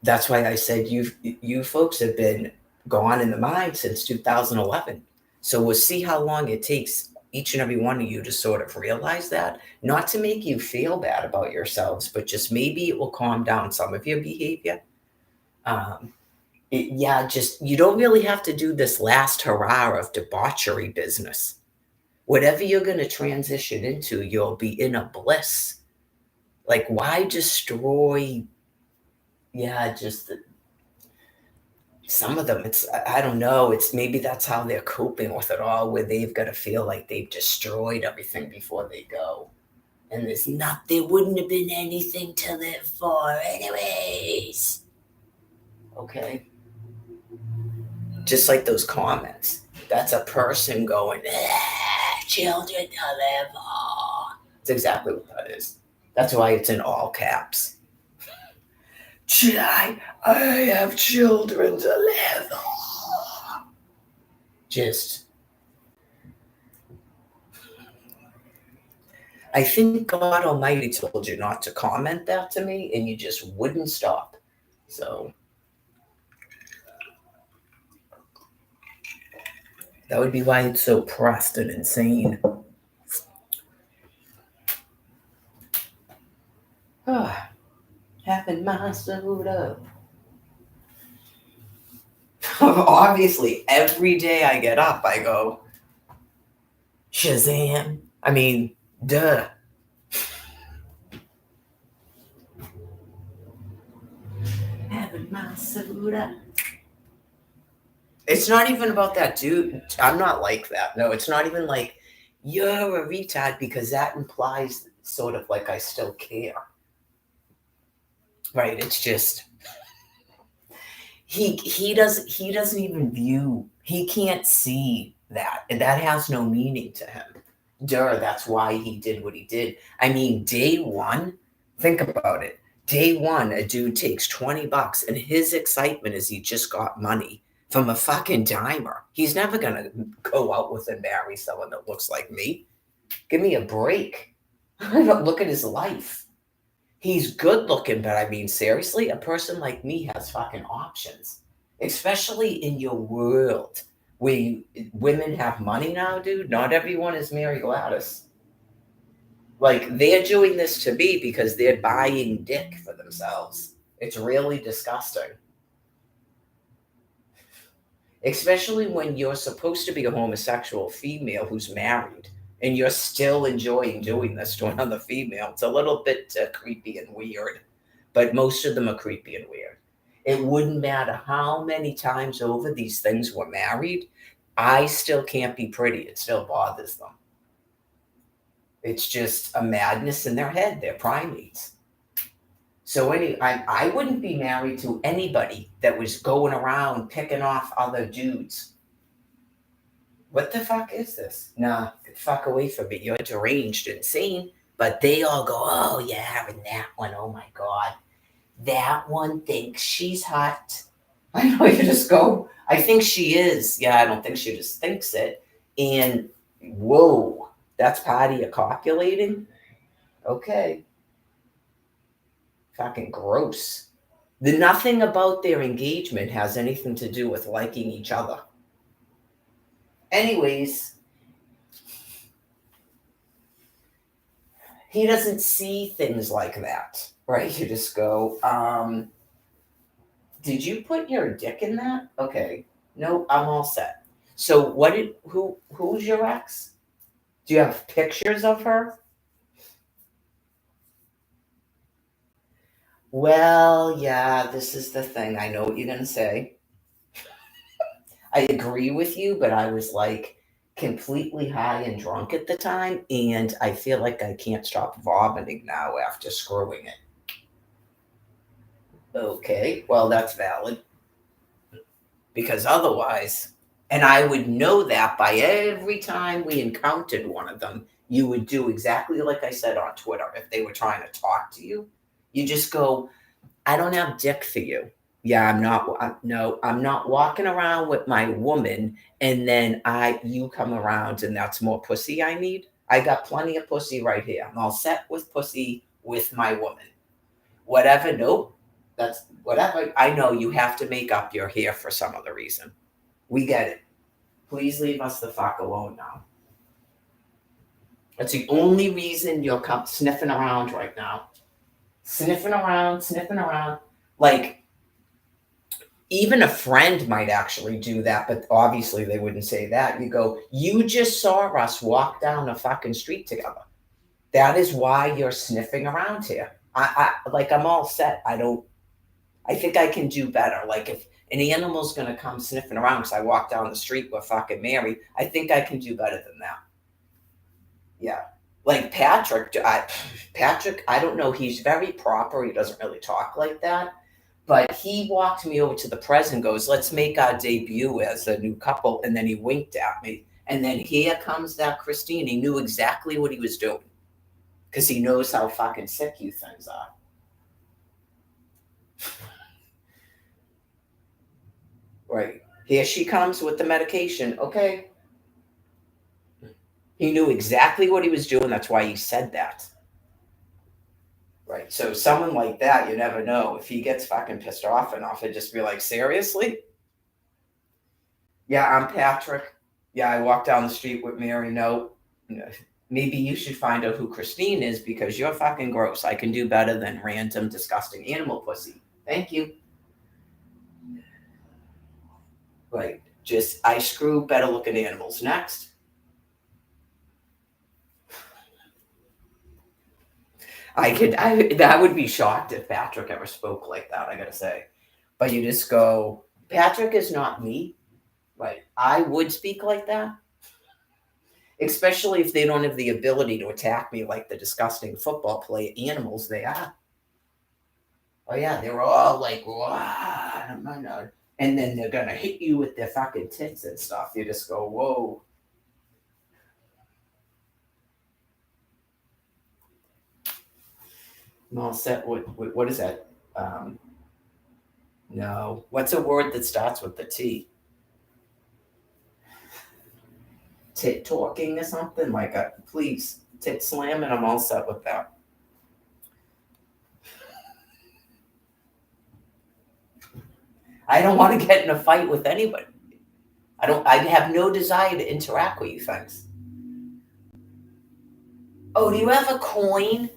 That's why I said you folks have been gone in the mind since 2011. So we'll see how long it takes each and every one of you to sort of realize that, not to make you feel bad about yourselves, but just maybe it will calm down some of your behavior. Just you don't really have to do this last hurrah of debauchery business. Whatever you're going to transition into, you'll be in a bliss. Like, why destroy? Just some of them. It's I don't know. It's maybe that's how they're coping with it all, where they've got to feel like they've destroyed everything before they go, and there wouldn't have been anything to live for, anyways. Okay. Just like those comments. That's a person going, children to live for. That's exactly what that is. That's why it's in all caps. I have children to live for. Just. I think God Almighty told you not to comment that to me, and you just wouldn't stop. So. That would be why it's so pressed and insane. Having my soda. Obviously, every day I get up, I go, Shazam. I mean, duh. Having my soda. It's not even about that, dude. I'm not like that. No, it's not even like you're a retard, because that implies sort of like I still care. Right? It's just he doesn't even view. He can't see that. And that has no meaning to him. That's why he did what he did. I mean, day one, think about it. Day one, a dude takes $20 and his excitement is he just got money from a fucking dimer. He's never gonna go out with and marry someone that looks like me. Give me a break. Look at his life. He's good looking, but I mean, seriously, a person like me has fucking options, especially in your world where women have money now, dude. Not everyone is Mary Gladys. Like, they're doing this to me because they're buying dick for themselves. It's really disgusting. Especially when you're supposed to be a homosexual female who's married and you're still enjoying doing this to another female. It's a little bit creepy and weird, but most of them are creepy and weird. It wouldn't matter how many times over these things were married, I still can't be pretty. It still bothers them. It's just a madness in their head. They're primates. So I wouldn't be married to anybody that was going around picking off other dudes. What the fuck is this? Nah, get the fuck away from me. You're deranged, insane. But they all go, oh yeah, and that one, oh my God. That one thinks she's hot. I know, you just go, I think she is. Yeah, I don't think she just thinks it. And whoa, that's part of your copulating? Okay. Fucking gross. Nothing about their engagement has anything to do with liking each other. Anyways, he doesn't see things like that, right? You just go, did you put your dick in that? Okay. Nope, I'm all set. So who's your ex? Do you have pictures of her? Well, yeah, this is the thing. I know what you're going to say. I agree with you, but I was like completely high and drunk at the time, and I feel like I can't stop vomiting now after screwing it. Okay, well, that's valid. Because otherwise, and I would know that by every time we encountered one of them, you would do exactly like I said on Twitter. If they were trying to talk to you, you just go, I don't have dick for you. Yeah, I'm not walking around with my woman and then you come around and that's more pussy I need. I got plenty of pussy right here. I'm all set with pussy with my woman. Whatever, nope. That's whatever. I know you have to make up your hair for some other reason. We get it. Please leave us the fuck alone now. That's the only reason you're sniffing around right now. Sniffing around. Like, even a friend might actually do that, but obviously they wouldn't say that. You go, you just saw us walk down a fucking street together. That is why you're sniffing around here. I'm all set. I think I can do better. Like, if an animal's going to come sniffing around because I walk down the street with fucking Mary, I think I can do better than that. Yeah. Like Patrick, I don't know. He's very proper. He doesn't really talk like that. But he walked me over to the press and goes, let's make our debut as a new couple. And then he winked at me. And then here comes that Christine. He knew exactly what he was doing because he knows how fucking sick you things are. Right. Here she comes with the medication. Okay. He knew exactly what he was doing. That's why he said that. Right. So someone like that, you never know. If he gets fucking pissed off enough, he'd just be like, seriously? Yeah, I'm Patrick. Yeah, I walk down the street with Mary. No. Maybe you should find out who Christine is because you're fucking gross. I can do better than random, disgusting animal pussy. Thank you. Right. Just, I screw better looking animals. Next. I would be shocked if Patrick ever spoke like that, I gotta say. But you just go, Patrick is not me. Right. I would speak like that. Especially if they don't have the ability to attack me like the disgusting football play animals they are. Oh yeah, they were all like, wow, and then they're gonna hit you with their fucking tits and stuff. You just go, whoa. I'm all set. What is that? No. What's a word that starts with the T? Tit talking or something? Like a please, tit slamming. I'm all set with that. I don't want to get in a fight with anybody. I have no desire to interact with you, thanks. Oh, do you have a coin?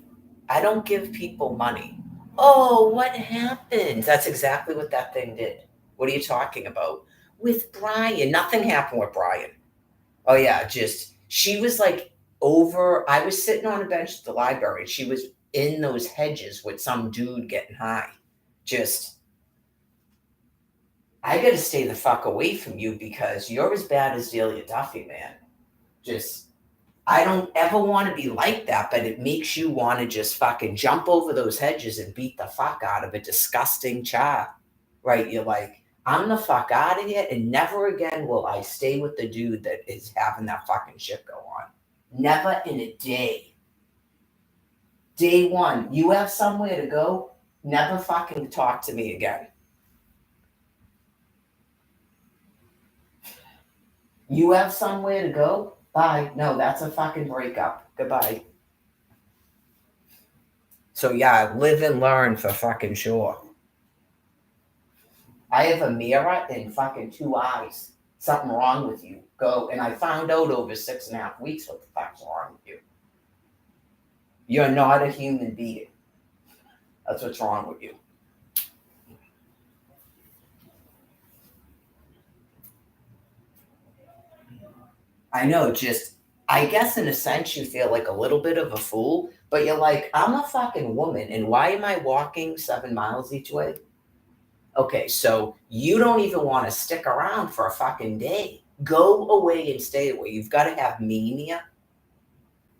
I don't give people money. Oh, what happened? That's exactly what that thing did. What are you talking about? With Brian. Nothing happened with Brian. Oh, yeah, just, she was like I was sitting on a bench at the library, and she was in those hedges with some dude getting high. Just, I gotta stay the fuck away from you because you're as bad as Delia Duffy, man. Just, I don't ever want to be like that, but it makes you want to just fucking jump over those hedges and beat the fuck out of a disgusting child, right? You're like, I'm the fuck out of here, and never again will I stay with the dude that is having that fucking shit go on. Never in a day. Day one, you have somewhere to go, never fucking talk to me again. You have somewhere to go? Bye. No, that's a fucking breakup. Goodbye. So yeah, live and learn for fucking sure. I have a mirror and fucking 2 eyes. Something wrong with you. Go. And I found out over 6.5 weeks what the fuck's wrong with you. You're not a human being. That's what's wrong with you. I know, just, I guess in a sense you feel like a little bit of a fool, but you're like, I'm a fucking woman, and why am I walking 7 miles each way? Okay, so you don't even want to stick around for a fucking day. Go away and stay away. You've got to have mania.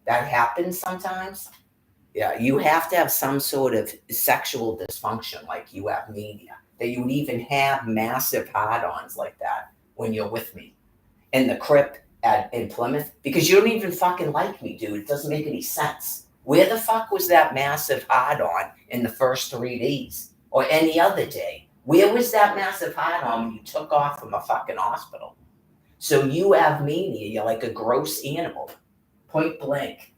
That happens sometimes. Yeah, you have to have some sort of sexual dysfunction, like you have mania, that you would even have massive hard-ons like that when you're with me in the crypt in Plymouth, because you don't even fucking like me, dude. It doesn't make any sense. Where the fuck was that massive hard-on in the first 3 days or any other day? Where was that massive hard-on when you took off from a fucking hospital? So you have mania. You're like a gross animal. Point blank.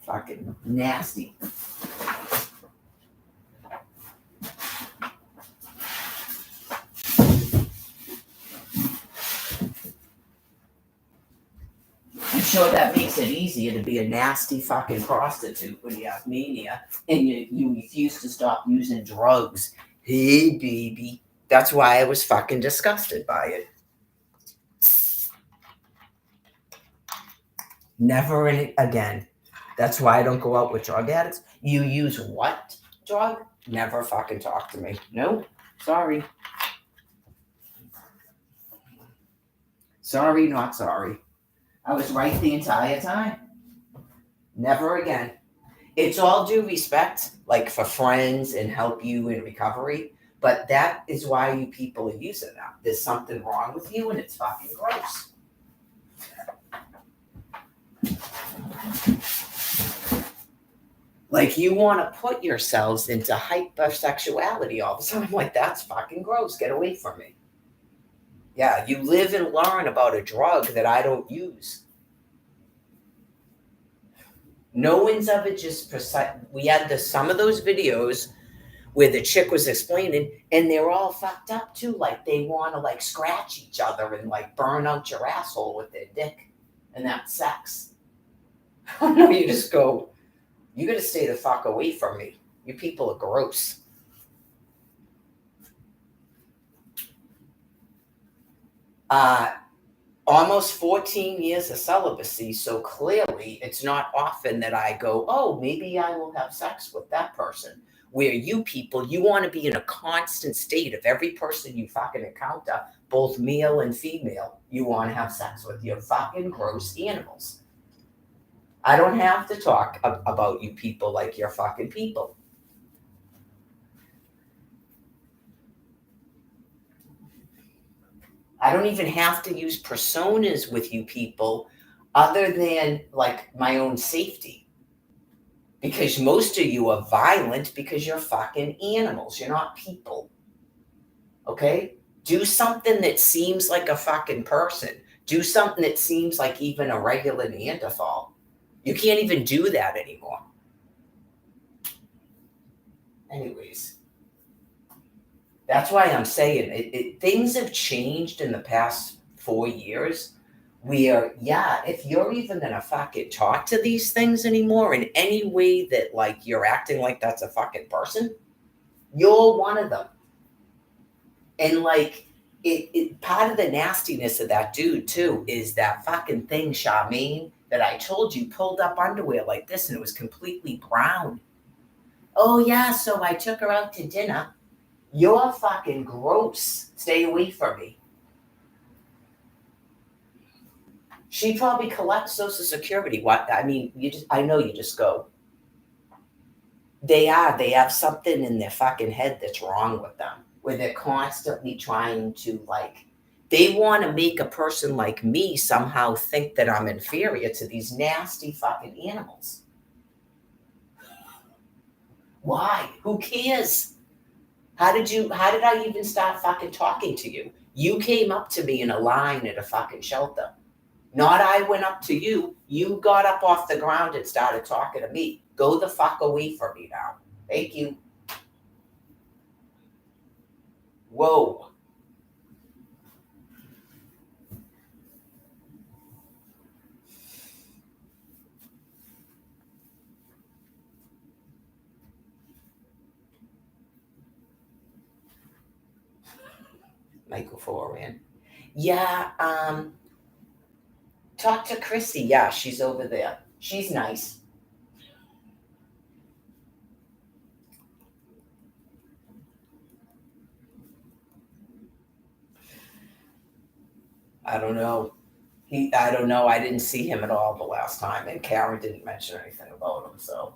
Fucking nasty. I'm sure that makes it easier to be a nasty fucking prostitute when you have mania and you refuse to stop using drugs. Hey, baby. That's why I was fucking disgusted by it. Never again. That's why I don't go out with drug addicts. You use what drug? Never fucking talk to me. No, sorry. Sorry, not sorry. I was right the entire time. Never again. It's all due respect, like for friends and help you in recovery. But that is why you people are using that. There's something wrong with you and it's fucking gross. Like you want to put yourselves into hypersexuality all the time. Like that's fucking gross. Get away from me. Yeah, you live and learn about a drug that I don't use. No one's ever just precise. We had some of those videos where the chick was explaining, and they're all fucked up too. Like they want to like scratch each other and like burn out your asshole with their dick, and that's sex. No, you just go. You got to stay the fuck away from me. You people are gross. Almost 14 years of celibacy, so clearly it's not often that I go, oh, maybe I will have sex with that person. Where you people, you want to be in a constant state of every person you fucking encounter, both male and female, you want to have sex with. You're fucking gross animals. I don't have to talk about you people like you're fucking people. I don't even have to use personas with you people other than like my own safety. Because most of you are violent because you're fucking animals. You're not people. Okay? Do something that seems like a fucking person. Do something that seems like even a regular Neanderthal. You can't even do that anymore. Anyways, that's why I'm saying things have changed in the past 4 years. Where, yeah, if you're even gonna fucking talk to these things anymore in any way that like you're acting like that's a fucking person, you're one of them. And like it part of the nastiness of that dude too is that fucking thing, Charmaine, that I told you pulled up underwear like this and it was completely brown. Oh yeah, so I took her out to dinner. You're fucking gross. Stay away from me. She probably collects Social Security. What I mean, I know you just go. They have something in their fucking head that's wrong with them, where they're constantly trying to like, they want to make a person like me somehow think that I'm inferior to these nasty fucking animals. Why? Who cares? How did I even start fucking talking to you? You came up to me in a line at a fucking shelter. Not I went up to you. You got up off the ground and started talking to me. Go the fuck away from me now. Thank you. Whoa. Michael Foran. Yeah, talk to Chrissy. Yeah, she's over there. She's nice. I don't know. I don't know. I didn't see him at all the last time, and Karen didn't mention anything about him. So,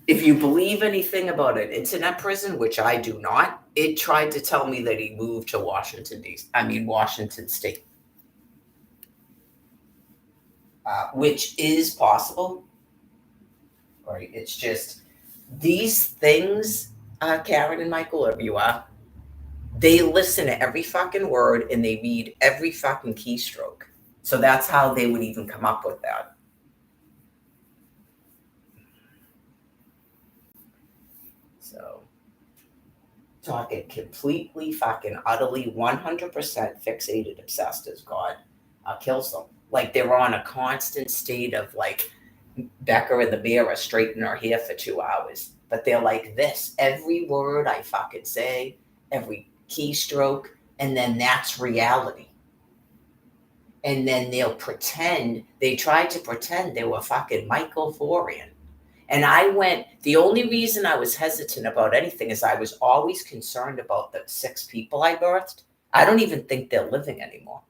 if you believe anything about an internet prison, which I do not, it tried to tell me that he moved to Washington State, which is possible. Right? It's just these things, Karen and Michael, wherever you are, they listen to every fucking word and they read every fucking keystroke. So that's how they would even come up with that. So, talking completely fucking utterly 100% fixated, obsessed as God kills them. Like they're on a constant state of like Becca in the mirror straightening her hair for 2 hours. But they're like this every word I fucking say, every keystroke, and then that's reality. And then they tried to pretend they were fucking Michael Foran. And the only reason I was hesitant about anything is I was always concerned about the 6 people I birthed. I don't even think they're living anymore.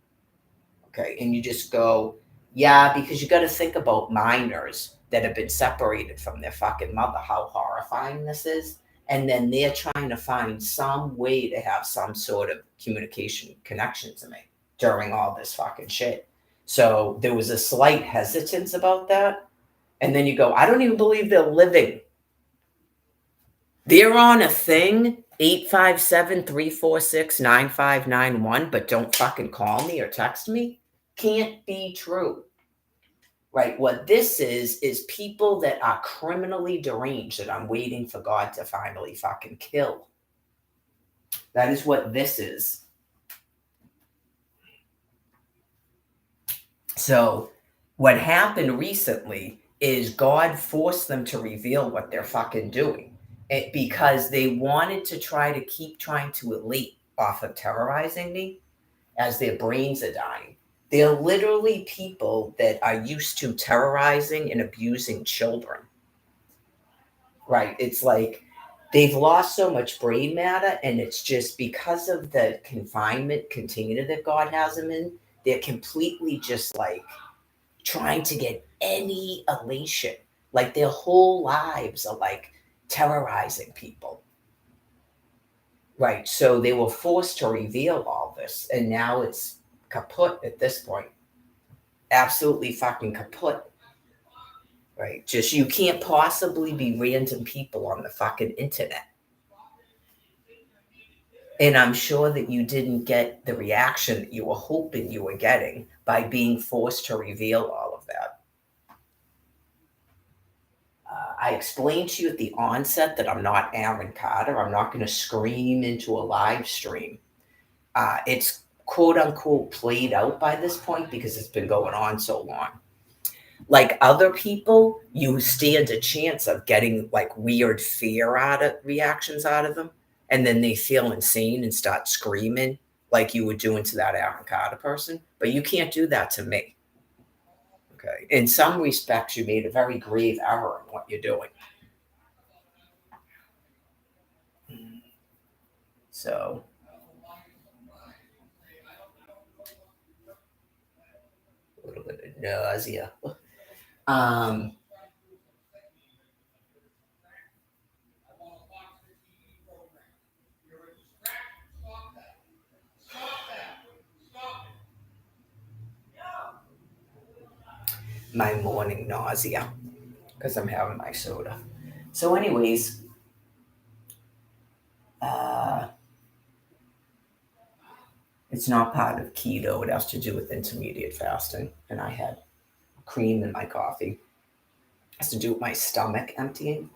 Okay. And you just go, yeah, because you got to think about minors that have been separated from their fucking mother, how horrifying this is. And then they're trying to find some way to have some sort of communication connection to me during all this fucking shit. So there was a slight hesitance about that. And then you go, I don't even believe they're living. They're on a thing, 857-346-9591, but don't fucking call me or text me. Can't be true. Right? What this is people that are criminally deranged that I'm waiting for God to finally fucking kill. That is what this is. So, what happened recently is God forced them to reveal what they're fucking doing. Because they wanted to try to keep trying to elate off of terrorizing me as their brains are dying. They're literally people that are used to terrorizing and abusing children. Right? It's like they've lost so much brain matter, and it's just because of the confinement container that God has them in, they're completely just like trying to get any elation. Like their whole lives are like terrorizing people. Right. So they were forced to reveal all this, and now it's kaput at this point. absolutely fucking kaput. Right? Just you can't possibly be random people on the fucking internet. And I'm sure that you didn't get the reaction that you were hoping you were getting by being forced to reveal all of that. I explained to you at the onset that I'm not Aaron Carter. I'm not going to scream into a live stream. It's quote unquote played out by this point because it's been going on so long. Like other people, you stand a chance of getting like weird fear reactions out of them, and then they feel insane and start screaming like you were doing to that Aaron Carter person. But you can't do that to me. Okay. In some respects, you made a very grave error in what you're doing. So a little bit of nausea. Um, my morning nausea because I'm having my soda. So, anyways, uh, it's not part of keto. It has to do with intermediate fasting, and I had cream in my coffee. It has to do with my stomach emptying.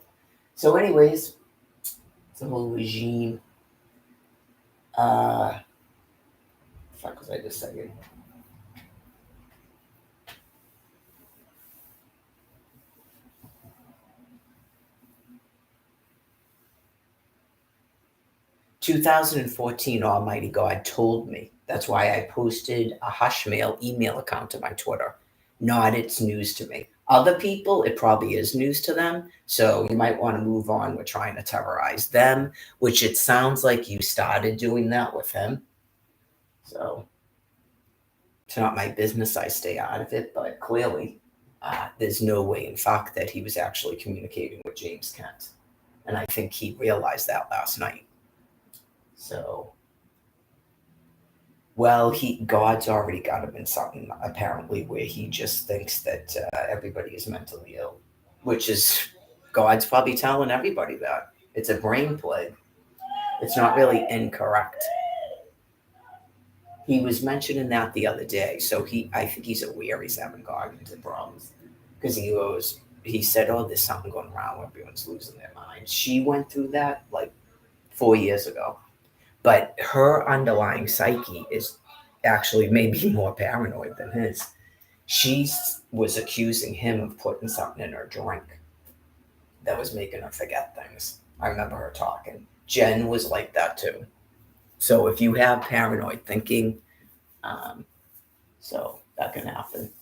So, anyways, it's a whole regime. Uh, fuck was I just saying? "2014, Almighty God told me." That's why I posted a Hushmail email account to my Twitter. Not it's news to me. Other people, it probably is news to them. So you might want to move on with trying to terrorize them, which it sounds like you started doing that with him. So it's not my business. I stay out of it. But clearly, there's no way in fuck that he was actually communicating with James Kent. And I think he realized that last night. So, well, God's already got him in something apparently where he just thinks that everybody is mentally ill, which is God's probably telling everybody that it's a brain plague. It's not really incorrect. He was mentioning that the other day, so I think he's aware he's having cognitive problems because he said, "Oh, there's something going around where everyone's losing their mind." She went through that like 4 years ago. But her underlying psyche is actually maybe more paranoid than his. She was accusing him of putting something in her drink that was making her forget things. I remember her talking. Jen was like that too. So if you have paranoid thinking, um, so that can happen.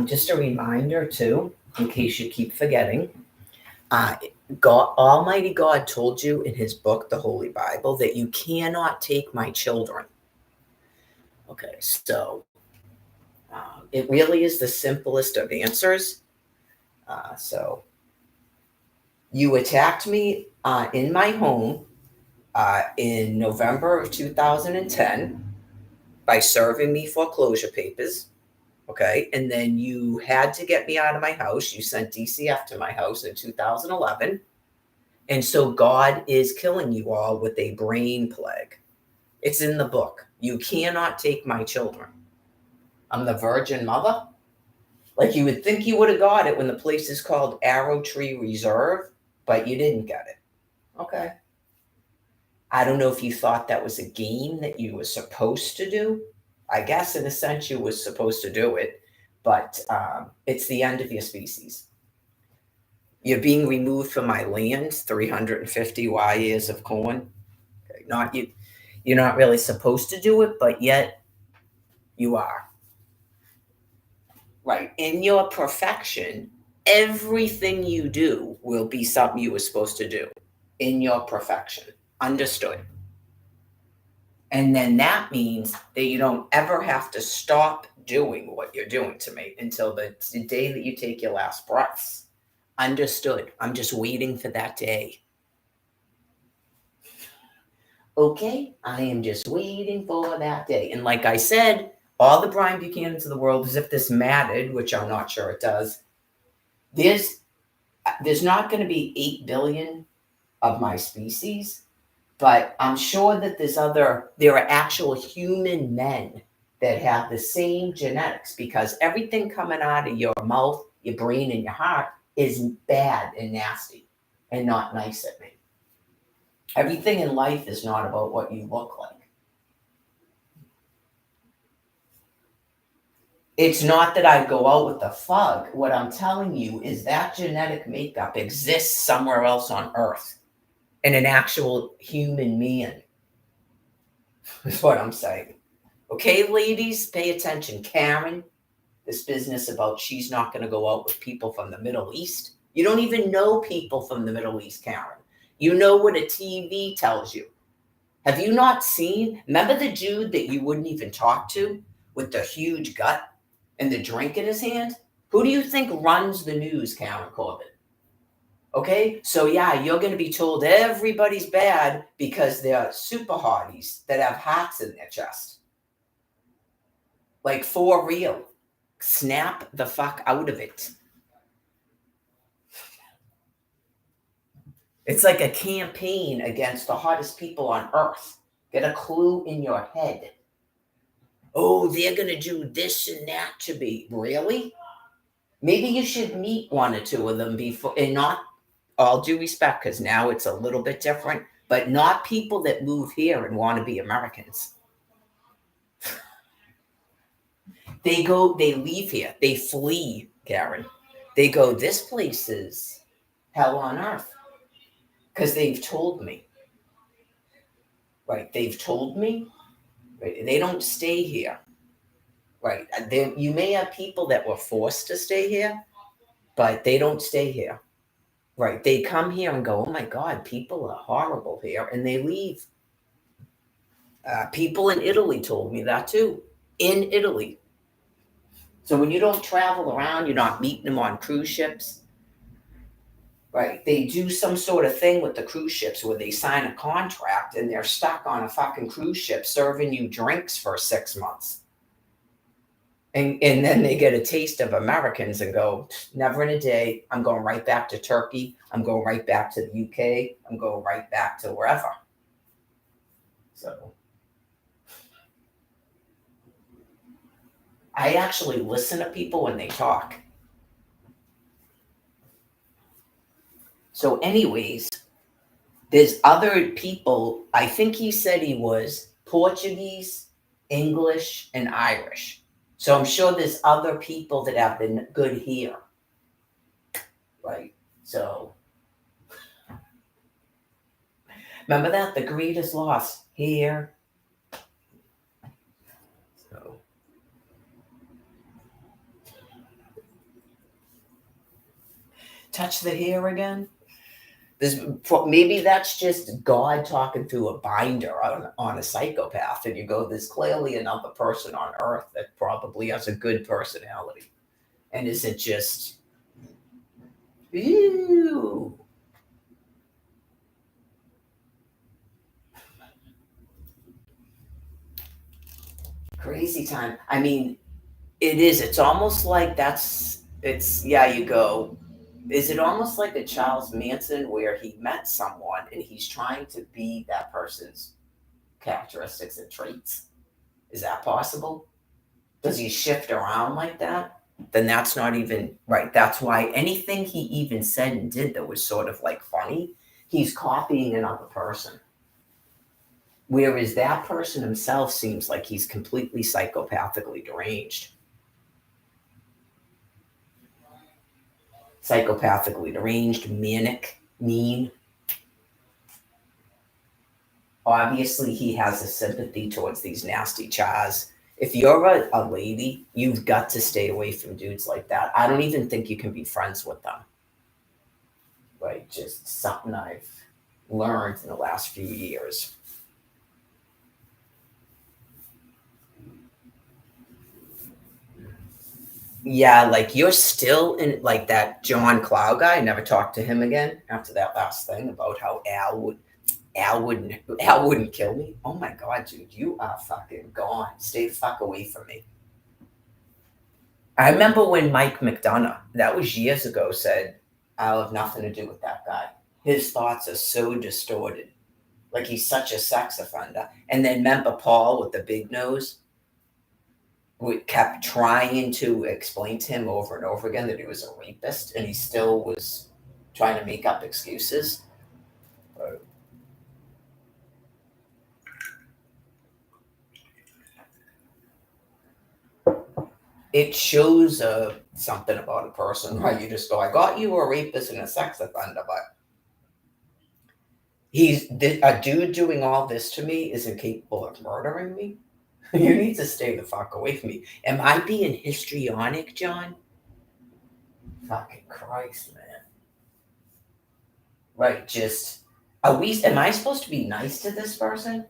Just a reminder too, in case you keep forgetting, uh, God, Almighty God told you in His book, the Holy Bible, that you cannot take my children. Okay, so it really is the simplest of answers. So you attacked me in my home in November of 2010 by serving me foreclosure papers. Okay. And then you had to get me out of my house. You sent DCF to my house in 2011. And so God is killing you all with a brain plague. It's in the book. You cannot take my children. I'm the virgin mother. Like, you would think you would have got it when the place is called Arrow Tree Reserve, but you didn't get it. Okay. I don't know if you thought that was a game that you were supposed to do. I guess in a sense you were supposed to do it, but it's the end of your species. You're being removed from my land, 350 years of corn. Okay. Not you. You're not really supposed to do it, but yet you are. Right. In your perfection, everything you do will be something you were supposed to do in your perfection. Understood. And then that means that you don't ever have to stop doing what you're doing to me until the day that you take your last breaths. Understood. I'm just waiting for that day. Okay? I am just waiting for that day. And like I said, all the Brian Buchanans of the world, as if this mattered, which I'm not sure it does, there's not going to be 8 billion of my species, but I'm sure that there are actual human men that have the same genetics, because everything coming out of your mouth, your brain, and your heart is bad and nasty and not nice at me. Everything in life is not about what you look like. It's not that I go out with a thug. What I'm telling you is that genetic makeup exists somewhere else on Earth in an actual human man. That's what I'm saying. Okay, ladies, pay attention. Karen, this business about she's not going to go out with people from the Middle East. You don't even know people from the Middle East, Karen. You know what a TV tells you. Have you not seen? Remember the dude that you wouldn't even talk to with the huge gut and the drink in his hand? Who do you think runs the news, Karen Corbett? Okay, so yeah, you're going to be told everybody's bad because they're super hotties that have hearts in their chest. Like, for real. Snap the fuck out of it. It's like a campaign against the hottest people on Earth. Get a clue in your head. Oh, they're going to do this and that to me. Really? Maybe you should meet one or two of them before, and not all due respect, because now it's a little bit different, but not people that move here and want to be Americans. They leave here. They flee, Karen. They go, this place is hell on earth. Because they've told me. Right? They've told me. Right? They don't stay here. Right? You may have people that were forced to stay here, but they don't stay here. Right? They come here and go, oh my God, people are horrible here, and they leave. People in Italy told me that too. In Italy. So when you don't travel around, you're not meeting them on cruise ships. Right. They do some sort of thing with the cruise ships where they sign a contract and they're stuck on a fucking cruise ship serving you drinks for 6 months. And then they get a taste of Americans and go, never in a day. I'm going right back to Turkey. I'm going right back to the UK. I'm going right back to wherever. So I actually listen to people when they talk. So anyways, there's other people. I think he said he was Portuguese, English, and Irish. So I'm sure there's other people that have been good here. Right? So remember that? The greatest loss here. So touch the hair again. Maybe that's just God talking through a binder on a psychopath, and you go, there's clearly another person on Earth that probably has a good personality. And is it just, ew? crazy time. I mean, it is. It's almost like yeah, you go. Is it almost like a Charles Manson where he met someone and he's trying to be that person's characteristics and traits? Is that possible? Does he shift around like that? Then that's not even right. That's why anything he even said and did that was sort of like funny, he's copying another person. Whereas that person himself seems like he's completely psychopathically deranged. Psychopathically deranged, manic, mean. Obviously, he has a sympathy towards these nasty chas. If you're a lady, you've got to stay away from dudes like that. I don't even think you can be friends with them. Like, just something I've learned in the last few years. Yeah, like you're still in like that John Cloud guy. I never talked to him again after that last thing about how Al wouldn't kill me. Oh my god, dude, you are fucking gone. Stay the fuck away from me. I remember when Mike McDonough, that was years ago, said, I'll have nothing to do with that guy. His thoughts are so distorted. Like he's such a sex offender. And then remember Paul with the big nose? We kept trying to explain to him over and over again that he was a rapist, and he still was trying to make up excuses. It shows something about a person, right? You just go, I got you a rapist and a sex offender, but a dude doing all this to me is incapable of murdering me. You need to stay the fuck away from me. Am I being histrionic, John? Fucking Christ, man. Right, just am I supposed to be nice to this person?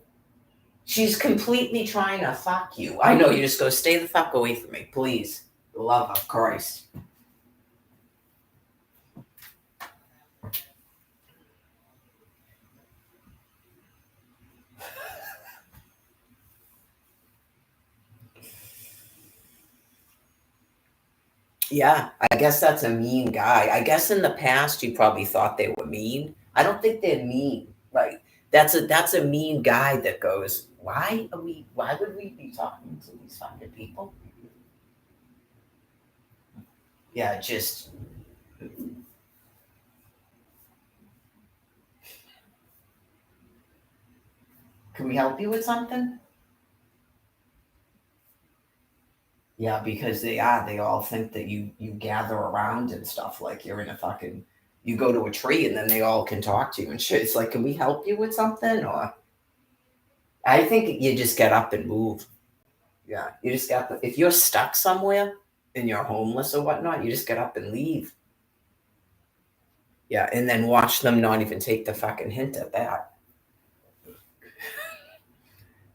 She's completely trying to fuck you. I know, you just go, stay the fuck away from me, please. The love of Christ. Yeah, I guess that's a mean guy. I guess in the past you probably thought they were mean. I don't think they're mean. Right. That's a mean guy that goes, why would we be talking to these fucking people? Yeah, just can we help you with something? Yeah, because they all think that you gather around and stuff like you're in a fucking you go to a tree and then they all can talk to you and shit. It's like, can we help you with something? Or I think you just get up and move. Yeah, you just got if you're stuck somewhere and you're homeless or whatnot, you just get up and leave. Yeah, and then watch them not even take the fucking hint at that.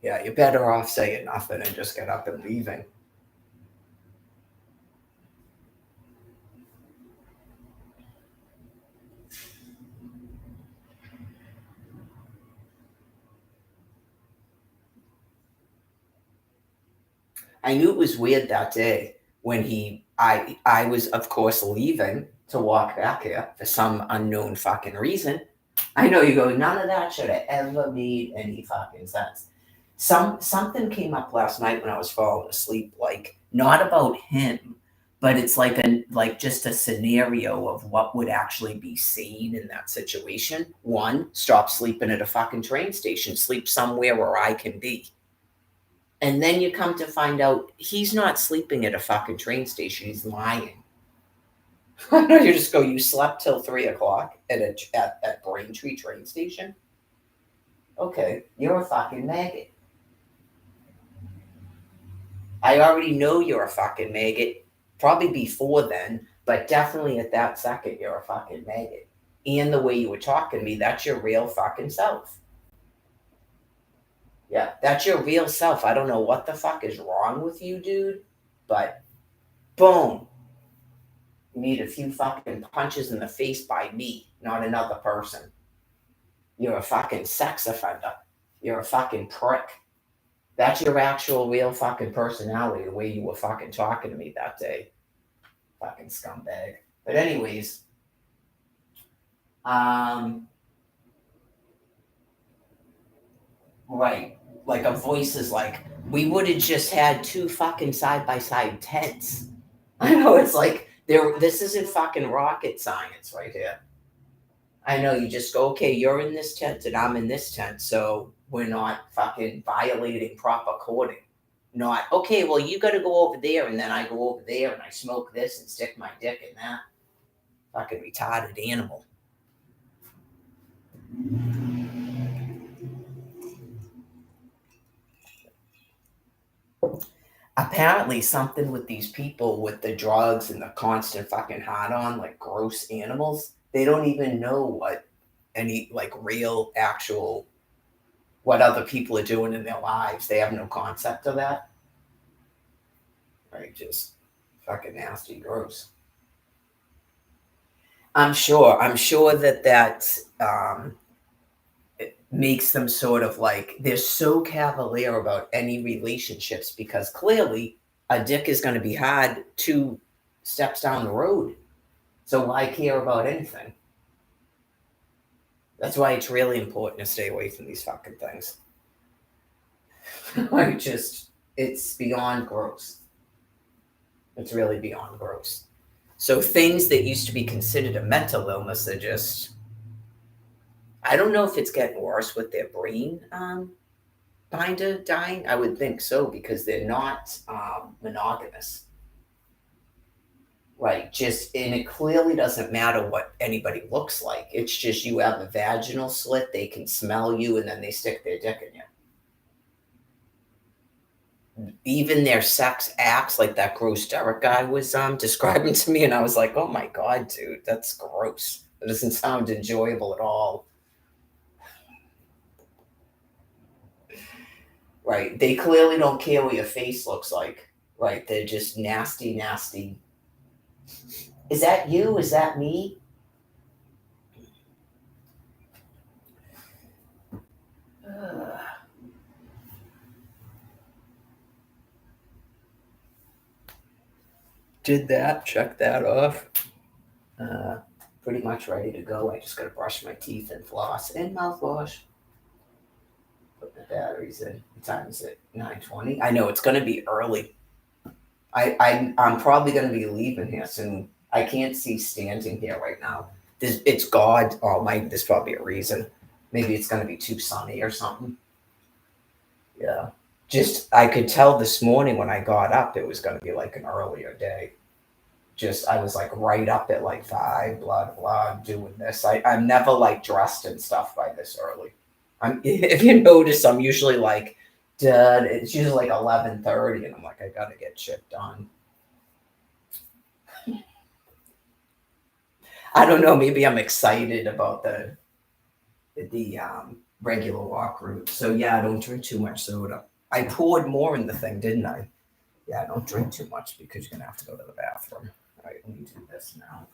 Yeah, you're better off saying nothing and just get up and leaving. I knew it was weird that day when I was of course leaving to walk back here for some unknown fucking reason. I know you go, none of that should have ever made any fucking sense. Something came up last night when I was falling asleep, like not about him, but it's like just a scenario of what would actually be sane in that situation. One, stop sleeping at a fucking train station, sleep somewhere where I can be. And then you come to find out he's not sleeping at a fucking train station. He's lying. You just go, you slept till 3 o'clock at Braintree train station? Okay, you're a fucking maggot. I already know you're a fucking maggot. Probably before then, but definitely at that second, you're a fucking maggot. And the way you were talking to me, that's your real fucking self. Yeah, that's your real self. I don't know what the fuck is wrong with you, dude, but boom. You need a few fucking punches in the face by me, not another person. You're a fucking sex offender. You're a fucking prick. That's your actual real fucking personality, the way you were fucking talking to me that day. Fucking scumbag. But anyways, um, right. Like a voice is like, we would have just had two fucking side by side tents. I know it's like there this isn't fucking rocket science right here. I know you just go, okay, you're in this tent and I'm in this tent, so we're not fucking violating proper coding. Not, okay, well, you got to go over there and then I go over there and I smoke this and stick my dick in that. Fucking retarded animal. Apparently, something with these people with the drugs and the constant fucking hard on, like gross animals, they don't even know what any, like, real, actual, what other people are doing in their lives. They have no concept of that. Right? Just fucking nasty, gross. I'm sure that it makes them sort of like they're so cavalier about any relationships because clearly a dick is going to be hard 2 steps down the road. So why care about anything? That's why it's really important to stay away from these fucking things. Like just it's beyond gross. It's really beyond gross. So things that used to be considered a mental illness are just I don't know if it's getting worse with their brain kind of dying. I would think so because they're not monogamous. Right. Just, and it clearly doesn't matter what anybody looks like. It's just you have a vaginal slit, they can smell you, and then they stick their dick in you. Even their sex acts, like that gross Derek guy was describing to me, and I was like, oh my God, dude, that's gross. It doesn't sound enjoyable at all. Right. They clearly don't care what your face looks like. Right. They're just nasty, nasty. Is that you? Is that me? Ugh. Did that. Check that off. Uh, Pretty much ready to go. I just got to brush my teeth and floss and mouthwash. Put the batteries in. What time is it? 9:20. I know it's going to be early. I'm probably going to be leaving here soon. I can't see standing here right now. It's God. Oh, there's probably a reason. Maybe it's going to be too sunny or something. Yeah. Just, I could tell this morning when I got up, it was going to be like an earlier day. Just, I was like right up at like 5, blah, blah, doing this. I'm never like dressed and stuff by this early. If you notice, I'm usually like, duh, it's usually like 11:30 and I'm like, I got to get shit done. I don't know. Maybe I'm excited about the regular walk route. So yeah, I don't drink too much soda. I poured more in the thing, didn't I? Yeah, I don't drink too much because you're gonna have to go to the bathroom. All right, let me do this now.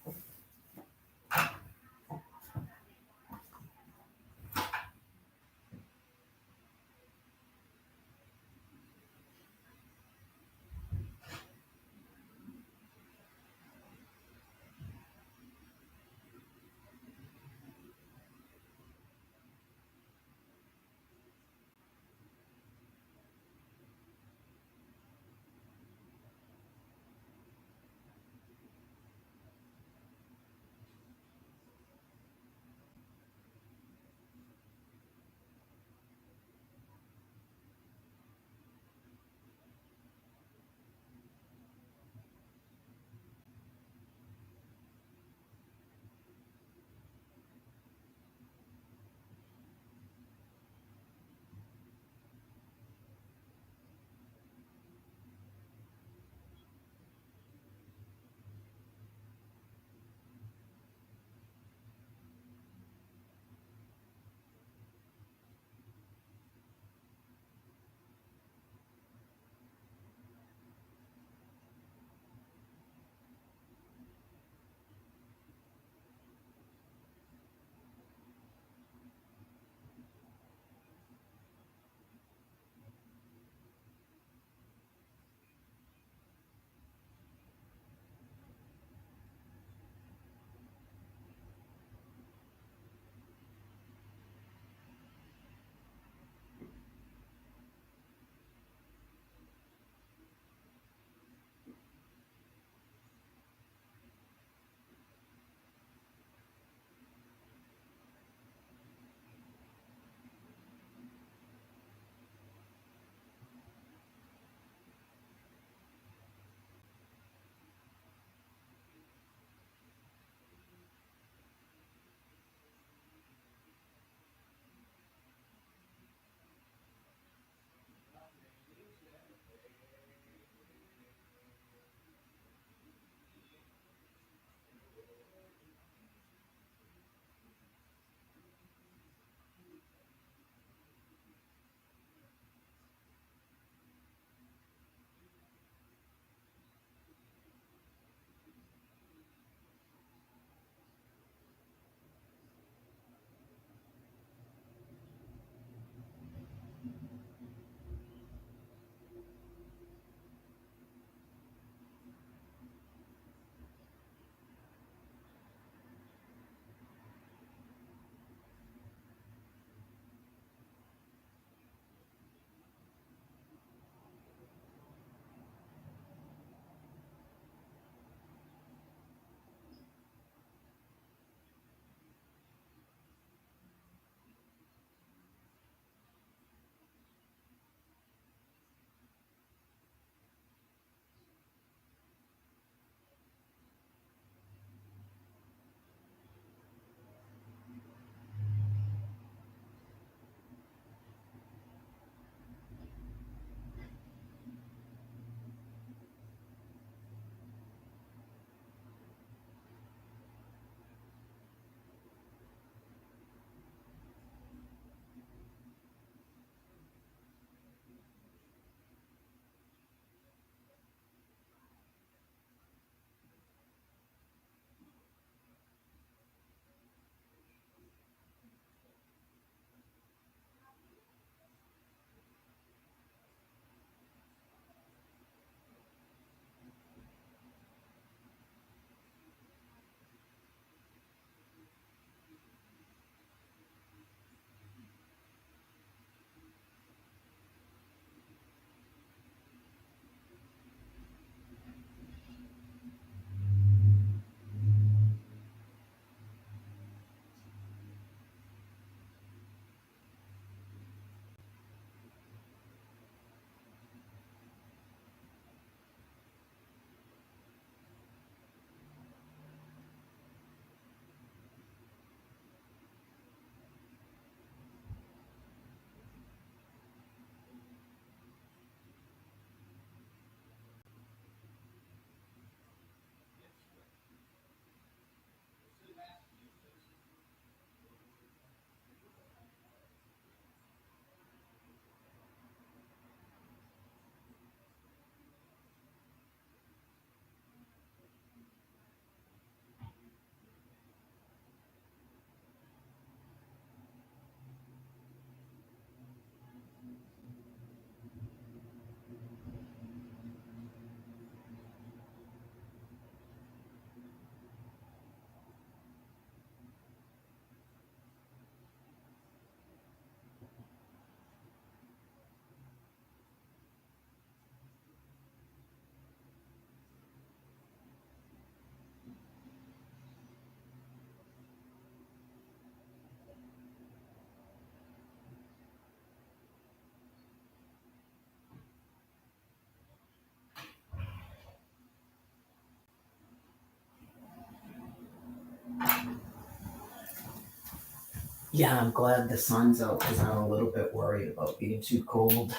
Yeah, I'm glad the sun's out because I'm a little bit worried about being too cold.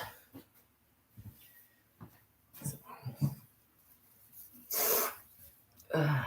Ugh.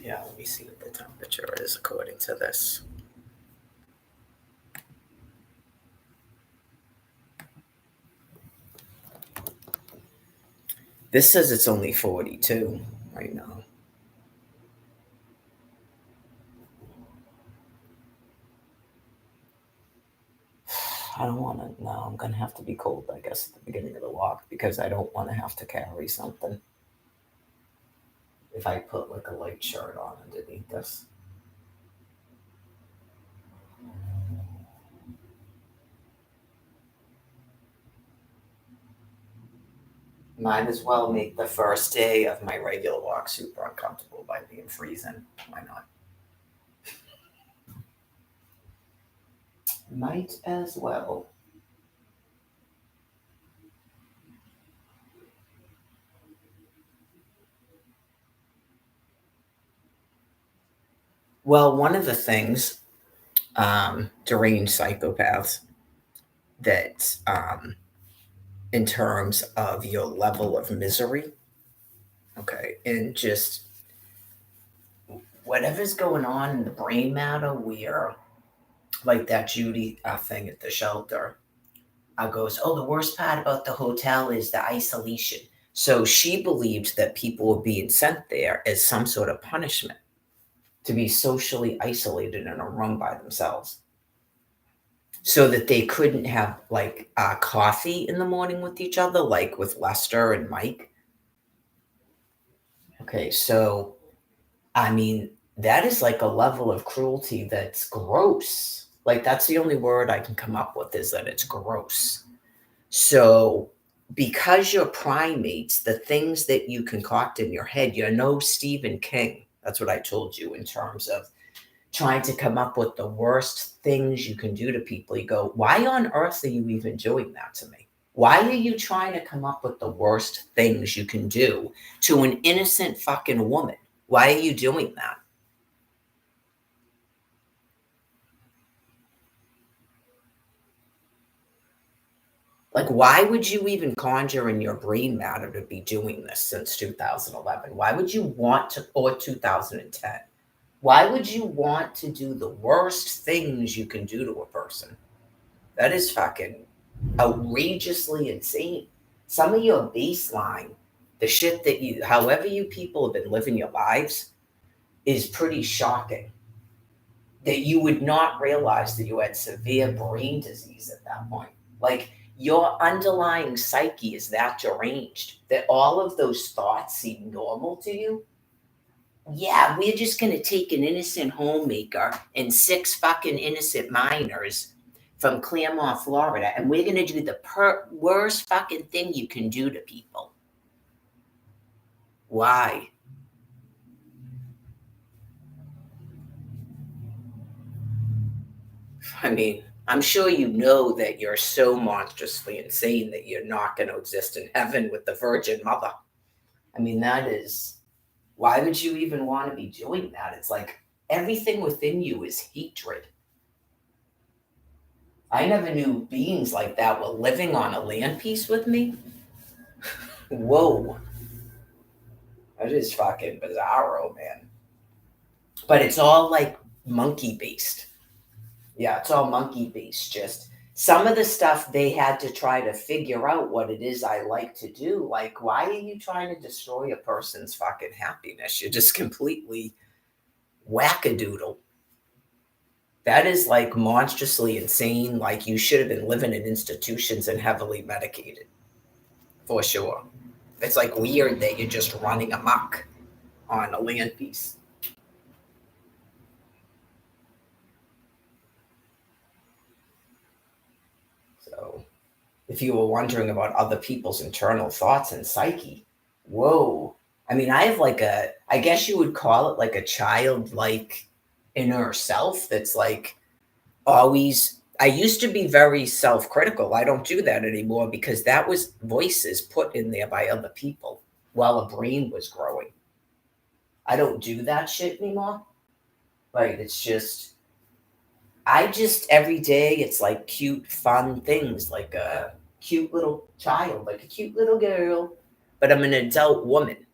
Yeah, let me see what the temperature is according to this. This says it's only 42 right now. I don't want to. No, I'm gonna have to be cold, I guess, at the beginning of the walk because I don't want to have to carry something. If I put like a light shirt on underneath this. Might as well make the first day of my regular walk super uncomfortable by being freezing. Why not? Might as well. Well, one of the things, deranged psychopaths that, in terms of your level of misery, okay, and just whatever's going on in the brain matter, where like that Judy thing at the shelter, goes, oh, the worst part about the hotel is the isolation. So she believed that people were being sent there as some sort of punishment to be socially isolated in a room by themselves so that they couldn't have like coffee in the morning with each other, like with Lester and Mike. Okay, so I mean, that is like a level of cruelty that's gross. Like, that's the only word I can come up with is that it's gross. So, because you're primates, the things that you concoct in your head, you're no Stephen King. That's what I told you in terms of trying to come up with the worst things you can do to people. You go, why on earth are you even doing that to me? Why are you trying to come up with the worst things you can do to an innocent fucking woman? Why are you doing that? Like, why would you even conjure in your brain matter to be doing this since 2011? Why would you want to, or 2010? Why would you want to do the worst things you can do to a person? That is fucking outrageously insane. Some of your baseline, the shit that you, however you people have been living your lives, is pretty shocking. That you would not realize that you had severe brain disease at that point. Like, your underlying psyche is that deranged that all of those thoughts seem normal to you. Yeah, we're just going to take an innocent homemaker and six fucking innocent minors from Claremont, Florida, and we're going to do the worst fucking thing you can do to people. Why? I mean, I'm sure you know that you're so monstrously insane that you're not going to exist in heaven with the Virgin Mother. I mean, that is, why would you even want to be doing that? It's like everything within you is hatred. I never knew beings like that were living on a land piece with me. Whoa. That is fucking bizarro, man. But it's all like monkey based. Yeah, it's all monkey based. Just some of the stuff they had to try to figure out what it is I like to do. Like, why are you trying to destroy a person's fucking happiness? You're just completely wackadoodle. That is like monstrously insane. Like you should have been living in institutions and heavily medicated for sure. It's like weird that you're just running amok on a land piece. So if you were wondering about other people's internal thoughts and psyche, whoa. I mean, I have like I guess you would call it like a childlike inner self that's like always. I used to be very self critical. I don't do that anymore because that was voices put in there by other people while a brain was growing. I don't do that shit anymore. Like, it's just, I just every day it's like cute, fun things, like a cute little child, like a cute little girl, but I'm an adult woman.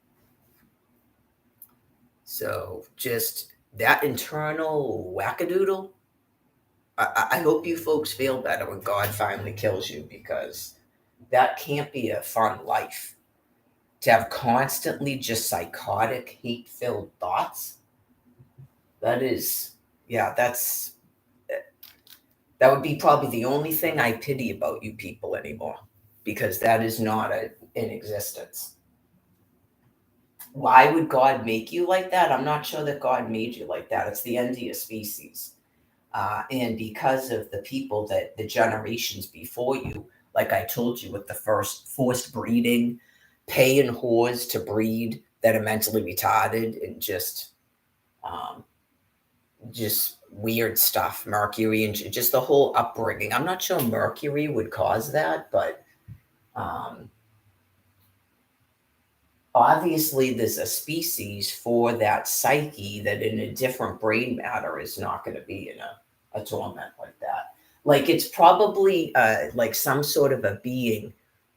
So just that internal wackadoodle. I hope you folks feel better when God finally kills you because that can't be a fun life. To have constantly just psychotic, hate filled thoughts. That is, yeah, that would be probably the only thing I pity about you people anymore because that is not in existence. Why would God make you like that? I'm not sure that God made you like that. It's the end of your species. And because of the people that the generations before you, like I told you with the first forced breeding, paying whores to breed that are mentally retarded and um, just weird stuff, Mercury and just the whole upbringing. I'm not sure Mercury would cause that, but um, obviously there's a species for that psyche that in a different brain matter is not going to be in a torment like that. Like it's probably like some sort of a being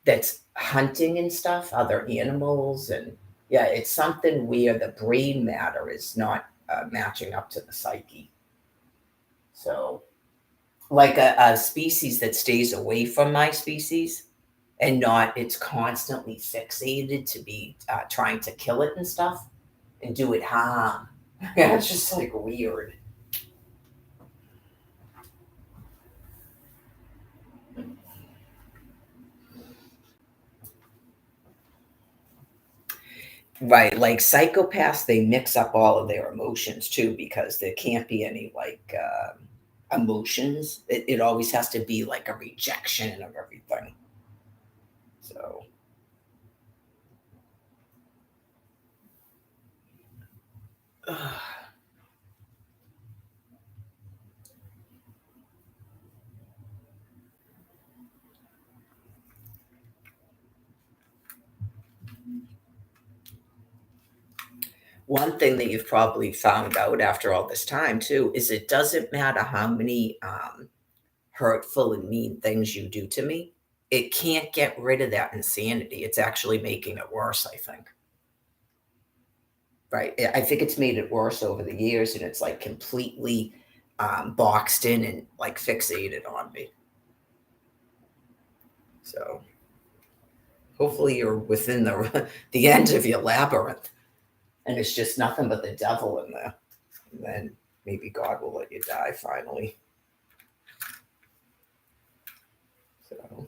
that's hunting and stuff, other animals, and yeah, it's something where the brain matter is not matching up to the psyche. So like a species that stays away from my species and not it's constantly fixated to be trying to kill it and stuff and do it harm. Yeah, it's just like weird. Right, like psychopaths, they mix up all of their emotions too because there can't be any like emotions. It always has to be like a rejection of everything. So one thing that you've probably found out after all this time too is it doesn't matter how many hurtful and mean things you do to me, it can't get rid of that insanity. It's actually making it worse, I think. Right. I think it's made it worse over the years and it's like completely boxed in and like fixated on me. So hopefully you're within the end of your labyrinth and it's just nothing but the devil in there. And then maybe God will let you die finally. So